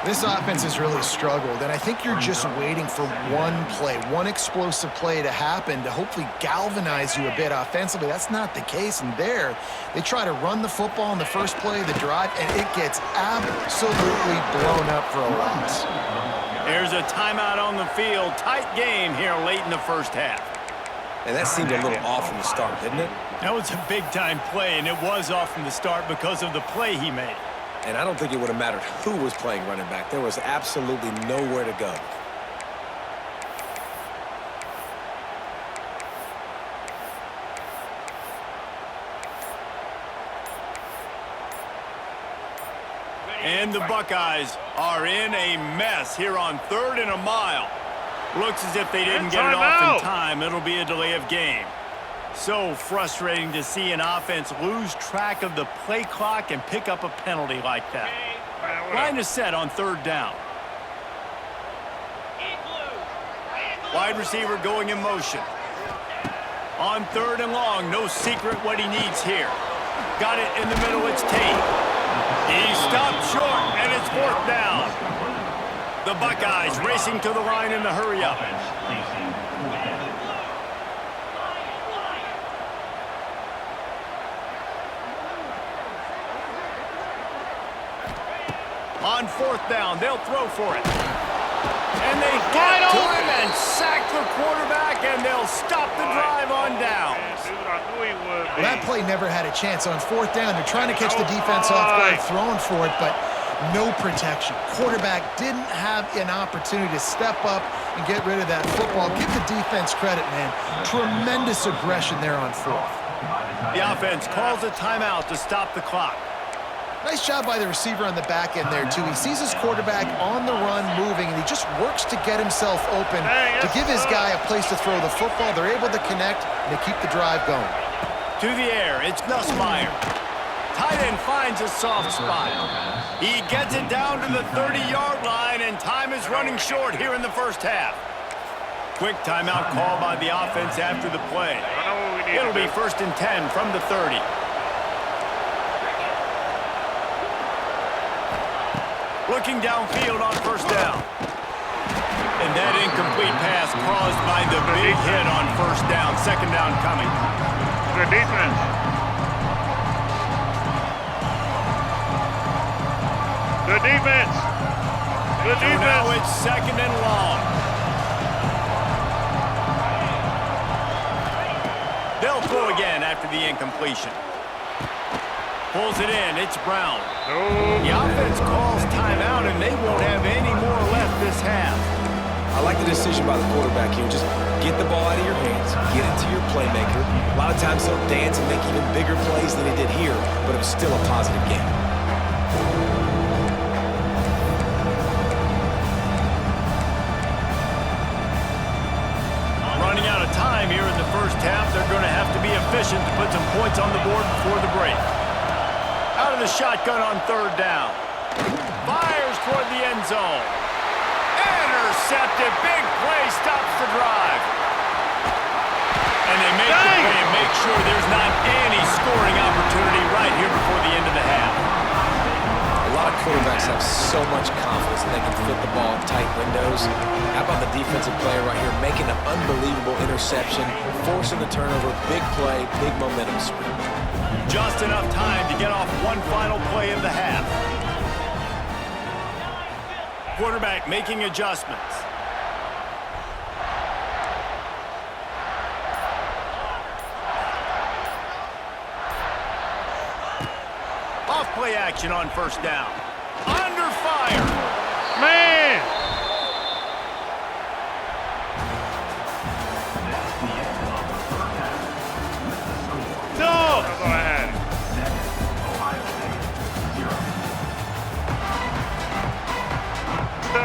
This offense has really struggled, and I think you're just waiting for one play, one explosive play to happen to hopefully galvanize you a bit offensively. That's not the case, and there, they try to run the football in the first play of the drive, and it gets absolutely blown up for a loss. There's a timeout on the field. Tight game here late in the first half. And that seemed a little off from the start, didn't it? That was a big-time play, and it was off from the start because of the play he made. And I don't think it would have mattered who was playing running back. There was absolutely nowhere to go. And the Buckeyes are in a mess here on 3rd and a mile. Looks as if they didn't get it off in time. It'll be a delay of game. So frustrating to see an offense lose track of the play clock and pick up a penalty like that. Line is set on 3rd down. Wide receiver going in motion. On 3rd and long, no secret what he needs here. Got it in the middle, it's Tate. He stopped short, and it's 4th down. The Buckeyes racing to the line in the hurry-up. On 4th down, they'll throw for it. And they get to him and sack the quarterback, and they'll stop the drive on down. Well, that play never had a chance. On 4th down, they're trying to catch the defense off guard, throwing for it, but no protection. Quarterback didn't have an opportunity to step up and get rid of that football. Give the defense credit, man. Tremendous aggression there on 4th. The offense calls a timeout to stop the clock. Nice job by the receiver on the back end there, too. He sees his quarterback on the run moving, and he just works to get himself open to give his guy a place to throw the football. They're able to connect, and they keep the drive going. To the air, it's Nussmeier. Tight end finds a soft spot. He gets it down to the 30-yard line, and time is running short here in the first half. Quick timeout call by the offense after the play. It'll be 1st and 10 from the 30. Looking downfield on 1st down. And that incomplete pass caused by the big hit on 1st down. 2nd down coming. Good defense. Good defense. Good defense. So now it's 2nd and long. They'll throw again after the incompletion. Pulls it in. It's Brown. The offense calls timeout, and they won't have any more left this half. I like the decision by the quarterback here. Just get the ball out of your hands, get it to your playmaker. A lot of times he'll dance and make even bigger plays than he did here, but it was still a positive game. Running out of time here in the first half. They're going to have to be efficient to put some points on the board before the break. Out of the shotgun on 3rd down. Fires toward the end zone. Intercepted. Big play stops the drive. And they make the play and make sure there's not any scoring opportunity right here before the end of the half. A lot of quarterbacks have so much confidence that they can fit the ball in tight windows. How about the defensive player right here making an unbelievable interception, forcing the turnover, big play, big momentum swing. Just enough time to get off one final play of the half. Quarterback making adjustments. Off play action on 1st down. Under fire. Man! No! That's all I had.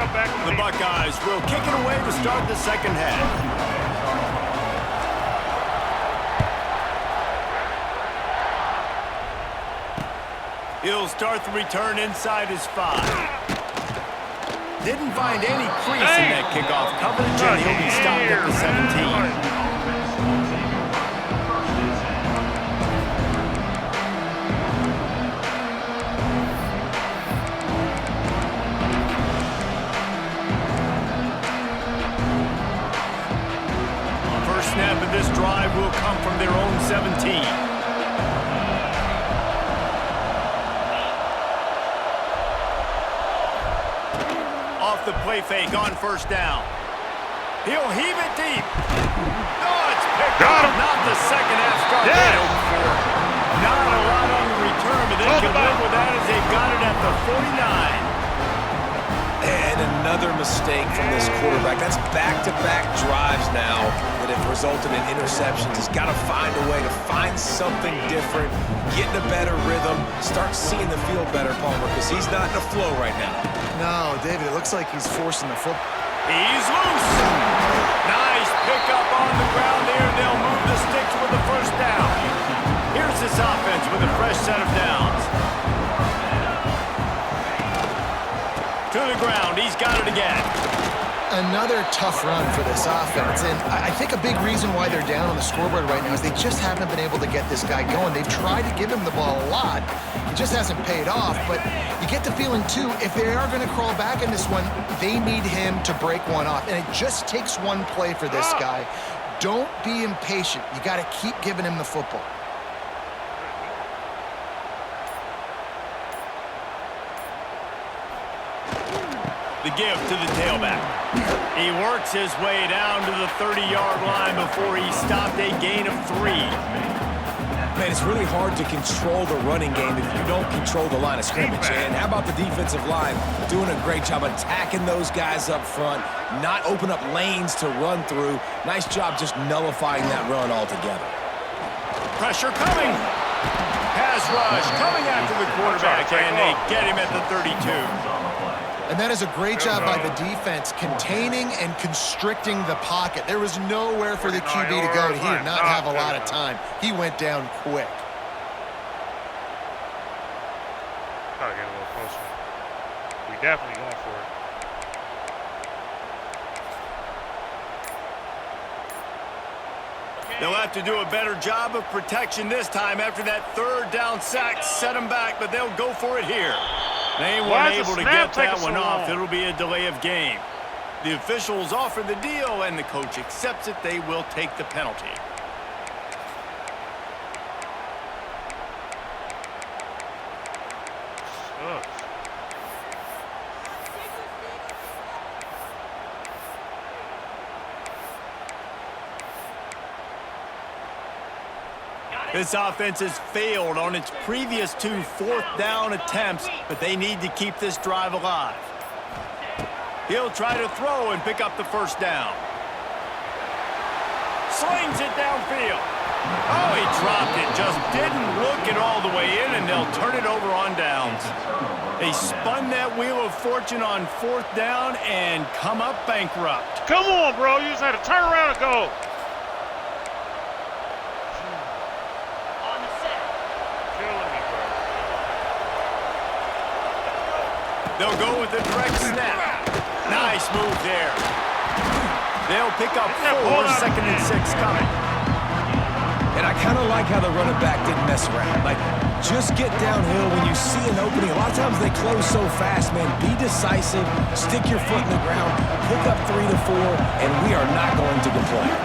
The Buckeyes will kick it away to start the second half. He'll start the return inside his 5. Didn't find any crease in that kickoff coverage, and he'll be stopped at the 17. First snap of this drive will come from their own 17. Off the play fake on first down. He'll heave it deep. Oh, it's picked up. Not the second half start they hoped for. Not a lot on the return, but they can live with that as they've got it at the 49. And another mistake from this quarterback. That's back-to-back drives now that have resulted in interceptions. He's got to find a way to find something different, get in a better rhythm, start seeing the field better, Palmer, because he's not in a flow right now. No, David, it looks like he's forcing the football. He's loose. Nice pickup on the ground there. They'll move the sticks with the first down. Here's this offense with a fresh set of downs. To the ground. He's got it again. Another tough run for this offense, and I think a big reason why they're down on the scoreboard right now is they just haven't been able to get this guy going. They've tried to give him the ball a lot. It just hasn't paid off, but you get the feeling, too, if they are going to crawl back in this one, they need him to break one off, and it just takes one play for this guy. Don't be impatient. You got to keep giving him the football. The give to the tailback. He works his way down to the 30-yard line before he stopped a gain of 3. Man, it's really hard to control the running game if you don't control the line of scrimmage. And how about the defensive line doing a great job attacking those guys up front, not open up lanes to run through. Nice job just nullifying that run altogether. Pressure coming. Pass rush coming after the quarterback, and they get him at the 32. And that is a great job by the defense, containing and constricting the pocket. There was nowhere for the QB to go. He did not have a lot of time. He went down quick. Gotta get a little closer. We definitely going for it. They'll have to do a better job of protection this time after that third down sack set them back, but they'll go for it here. They weren't able to get that one off. It'll be a delay of game. The officials offer the deal, and the coach accepts it. They will take the penalty. This offense has failed on its previous 2 fourth-down attempts, but they need to keep this drive alive. He'll try to throw and pick up the first down. Slings it downfield. Oh, he dropped it. Just didn't look it all the way in, and they'll turn it over on downs. They spun that wheel of fortune on 4th down and come up bankrupt. Come on, bro. You just had to turn around and go. They'll go with the direct snap. Nice move there. They'll pick up 4, 2nd and 6 coming. And I kind of like how the running back didn't mess around. Like, just get downhill when you see an opening. A lot of times they close so fast, man. Be decisive, stick your foot in the ground, pick up 3 to 4, and we are not going to complain.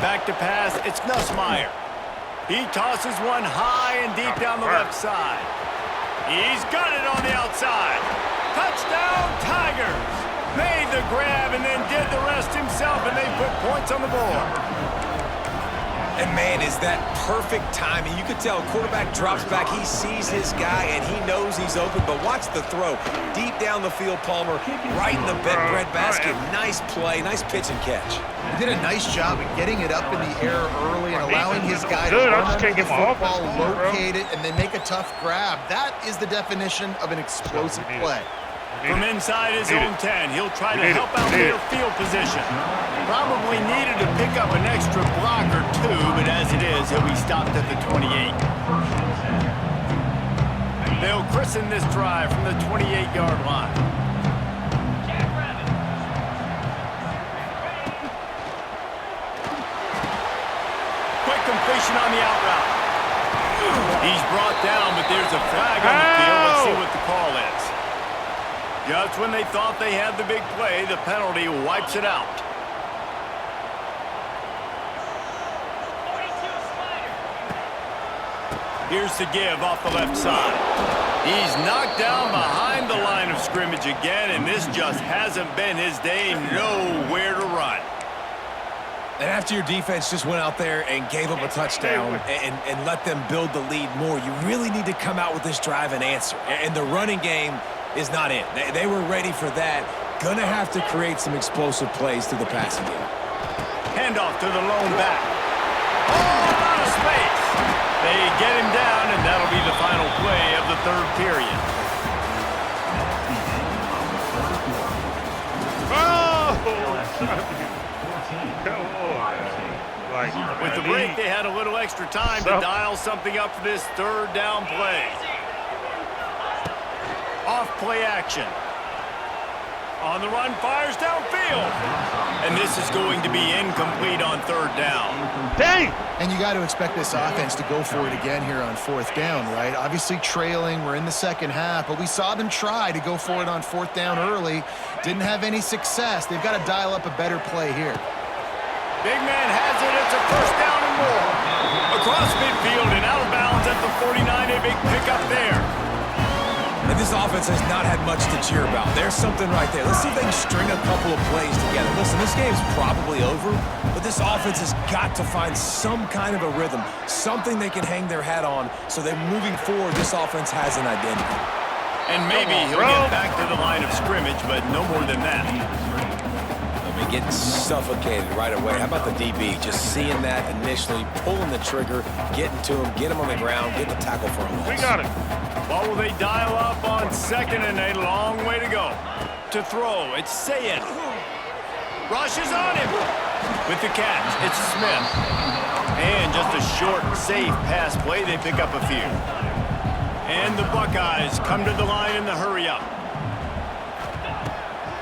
Back to pass, it's Nussmeier. He tosses one high and deep down the left side. He's got it on the outside. Touchdown, Tigers! Made the grab and then did the rest himself, and they put points on the board. And, man, is that perfect timing. You could tell quarterback drops back. He sees his guy, and he knows he's open. But watch the throw. Deep down the field, Palmer, right in the breadbasket. Nice play, nice pitch and catch. He did a nice job of getting it up in the air early and allowing his guy to run under the football, locate it, and then make a tough grab. That is the definition of an explosive play. From inside his own 10, he'll try to help out their field position. Probably needed to pick up an extra block or two, but as it is, he'll be stopped at the 28. They'll christen this drive from the 28-yard line. Quick completion on the out route. He's brought down, but there's a flag on the field. Let's see what the call is. Just when they thought they had the big play, the penalty wipes it out. Here's the give off the left side. He's knocked down behind the line of scrimmage again, and this just hasn't been his day. Nowhere to run. And after your defense just went out there and gave up a touchdown and let them build the lead more, you really need to come out with this drive and answer. And the running game is not it. They were ready for that. Gonna have to create some explosive plays through the passing game. Handoff to the lone back. Oh, out of space. They get him down, and that'll be the final play of the third period. With the break, they had a little extra time to dial something up for this third down play. Off play action. On the run, fires downfield. And this is going to be incomplete on third down. Dang! And you got to expect this offense to go for it again here on fourth down, right? Obviously trailing, we're in the second half, but we saw them try to go for it on fourth down early. Didn't have any success. They've got to dial up a better play here. Big man has it. It's a first down and more. Across midfield and out of bounds at the 49. A big pickup there. And this offense has not had much to cheer about. There's something right there. Let's see if they can string a couple of plays together. Listen, this game's probably over, but this offense has got to find some kind of a rhythm, something they can hang their hat on, so that moving forward, this offense has an identity. And maybe he'll get back to the line of scrimmage, but no more than that. I mean, getting suffocated right away. How about the DB? Just seeing that initially, pulling the trigger, getting to him, get him on the ground, get the tackle for him. We got it. What will they dial up on second and a long way to go? To throw, it's Sayin. Rushes on him. With the catch, it's Smith. And just a short, safe pass play. They pick up a few. And the Buckeyes come to the line in the hurry-up.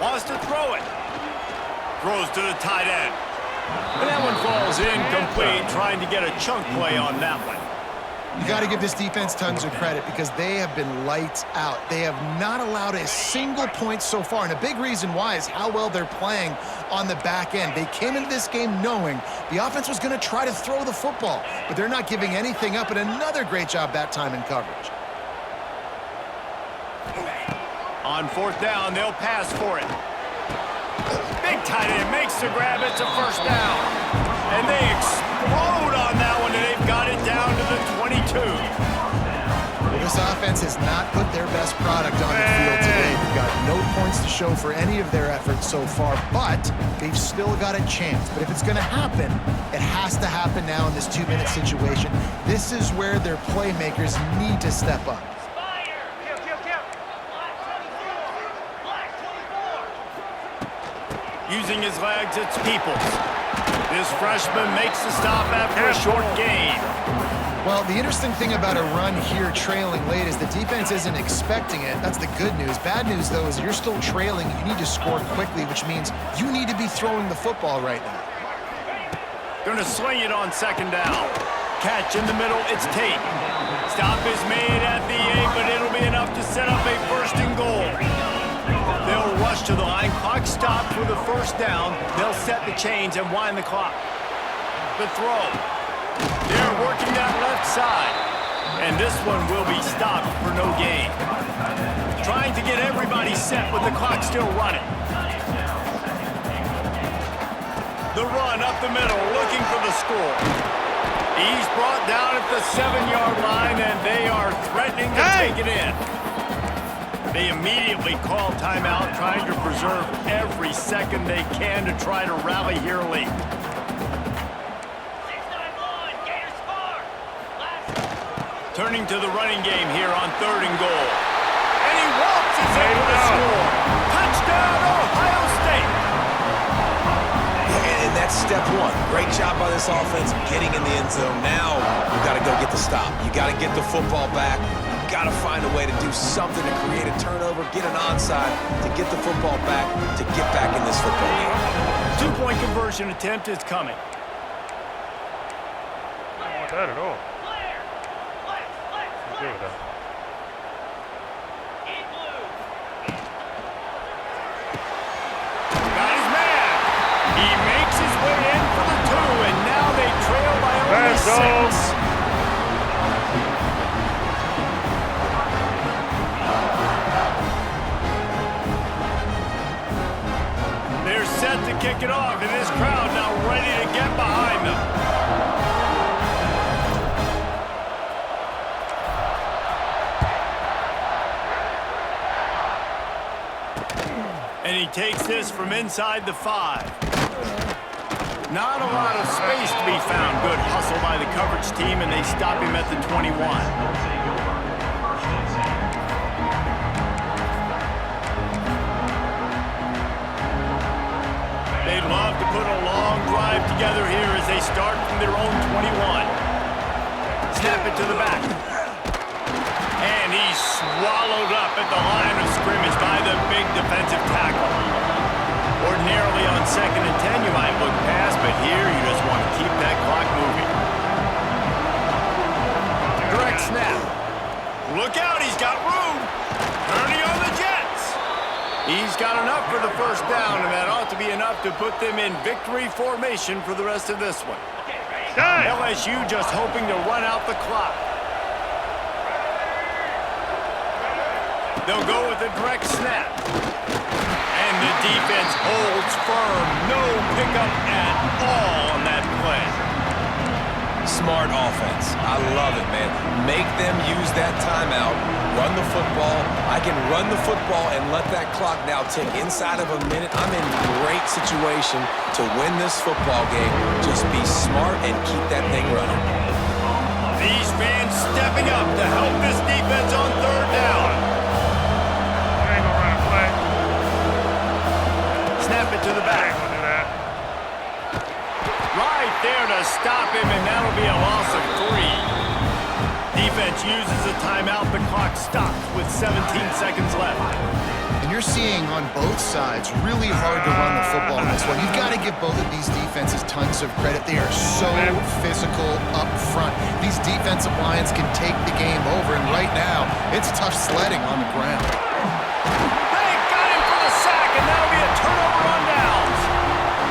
Wants to throw it. Throws to the tight end. And that one falls incomplete, trying to get a chunk play on that one. You got to give this defense tons of credit because they have been lights out. They have not allowed a single point so far, and a big reason why is how well they're playing on the back end. They came into this game knowing the offense was going to try to throw the football, but they're not giving anything up, and another great job that time in coverage. On fourth down, they'll pass for it. Big tight end makes the grab. It's a first down. And they explode on that one, and they've got it down to the 22. Well, this offense has not put their best product on the field today. They've got no points to show for any of their efforts so far, but they've still got a chance. But if it's going to happen, it has to happen now in this 2-minute situation. This is where their playmakers need to step up. Using his legs, it's Peoples. This freshman makes the stop after a short gain. Well, the interesting thing about a run here trailing late is the defense isn't expecting it. That's the good news. Bad news, though, is you're still trailing. You need to score quickly, which means you need to be throwing the football right now. Going to swing it on second down. Catch in the middle, it's Tate. Stop is made at the 8, but it'll be enough to set up a first and goal. They'll rush to the line. Clock stopped with a first down. They'll set the chains and wind the clock. The throw. They're working that left side. And this one will be stopped for no gain. Trying to get everybody set with the clock still running. The run up the middle, looking for the score. He's brought down at the 7-yard line, and they are threatening to take it in. They immediately call timeout, trying to preserve every second they can to try to rally here late. Turning to the running game here on 3rd and goal. And he waltzes in for the score. Touchdown, Ohio State. And that's step one. Great job by this offense getting in the end zone. Now you got to go get the stop. You got to get the football back. You got to find a way to do something to create a turnover, get an onside, to get the football back, to get back in this football game. 2-point conversion attempt is coming. I don't want that at all. Good with that. Got his man. He makes his way in for the 2, and now they trail by only 6. They're set to kick it off, and this crowd now ready to get behind them. And he takes this from inside the 5. Not a lot of space to be found. Good hustle by the coverage team, and they stop him at the 21. They'd love to put a long drive together here as they start from their own 21. Snap it to the back. And he's swallowed up at the line of scrimmage by the big defensive tackle. Ordinarily on 2nd and 10, you might look past, but here you just want to keep that clock moving. Direct snap. Look out, he's got room. Turning on the Jets. He's got enough for the first down, and that ought to be enough to put them in victory formation for the rest of this one. LSU just hoping to run out the clock. They'll go with a direct snap. And the defense holds firm. No pickup at all on that play. Smart offense. I love it, man. Make them use that timeout. Run the football. I can run the football and let that clock now tick inside of a minute. I'm in great situation to win this football game. Just be smart and keep that thing running. These fans stepping up to help this defense on 3rd down. Snap it to the back. Right there to stop him, and that'll be a loss of 3. Defense uses a timeout. The clock stops with 17 seconds left. And you're seeing on both sides really hard to run the football in this one. You've got to give both of these defenses tons of credit. They are so physical up front. These defensive lines can take the game over, and right now, it's tough sledding on the ground.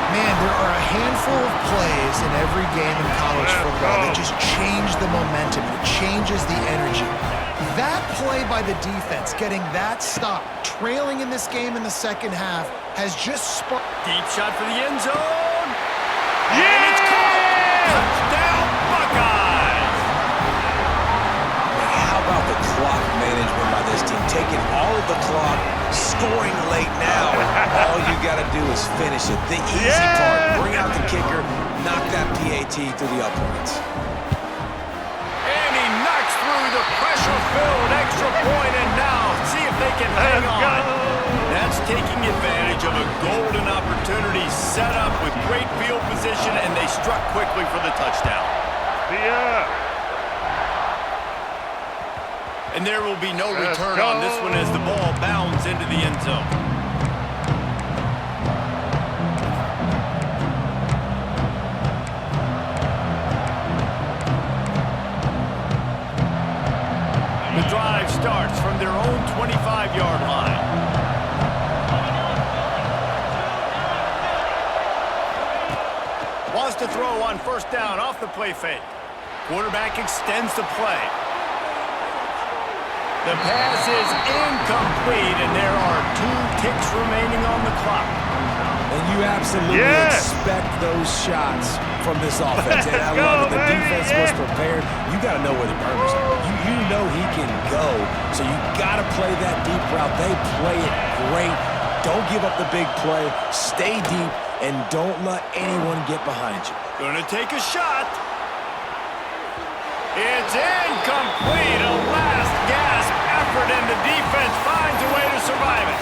Man, there are a handful of plays in every game in college football that just change the momentum. It changes the energy. That play by the defense, getting that stop, trailing in this game in the second half, has just sparked. Deep shot for the end zone. Yeah! And it's caught. Touchdown, Buckeyes. How about the clock management by this team? Taking all of the clock, scoring late now. All you got to do is finish it. The easy part, bring out the kicker, knock that PAT through the uprights. And he knocks through the pressure-filled extra point, and now see if they can hang on. That's taking advantage of a golden opportunity set up with great field position, and they struck quickly for the touchdown. And there will be no return on this one as the ball bounds into the end zone. The drive starts from their own 25-yard line. Wants to throw on 1st down off the play fake. Quarterback extends the play. The pass is incomplete, and there are 2 ticks remaining on the clock. And you absolutely expect those shots from this offense. And I love it. The defense was prepared. You got to know where the burners are. You know he can go, so you got to play that deep route. They play it great. Don't give up the big play. Stay deep, and don't let anyone get behind you. Gonna take a shot. It's incomplete. A last gasp effort, and the defense finds a way to survive it.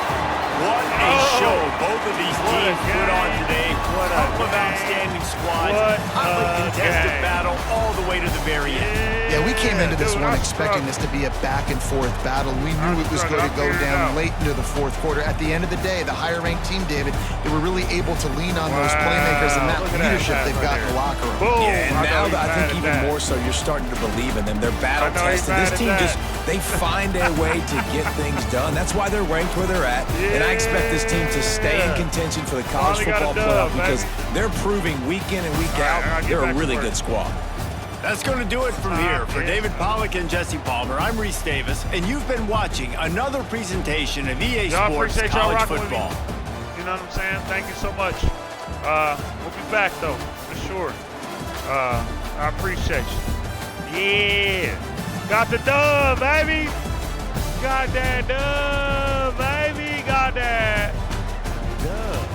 What a show both of these teams put on today. Couple of outstanding squads. Hotly contested battle all the way to the very end. Yeah, we came into this one expecting this to be a back-and-forth battle. We knew it was going to go down late into the fourth quarter. At the end of the day, the higher-ranked team, David, they were really able to lean on those playmakers and that leadership they've got in the locker room. Yeah, and now I think even more so, you're starting to believe in them. They're battle-tested. This team they find a way to get things done. That's why they're ranked where they're at. And I expect this team to stay in contention for the college football playoff because they're proving week in and week out they're a really good squad. That's going to do it from here. For David Pollack and Jesse Palmer, I'm Reese Davis, and you've been watching another presentation of EA Sports College Football. You know what I'm saying? Thank you so much. We'll be back, though, for sure. I appreciate you. Yeah. Got the dub, baby. Got that dub, baby. Got that dub.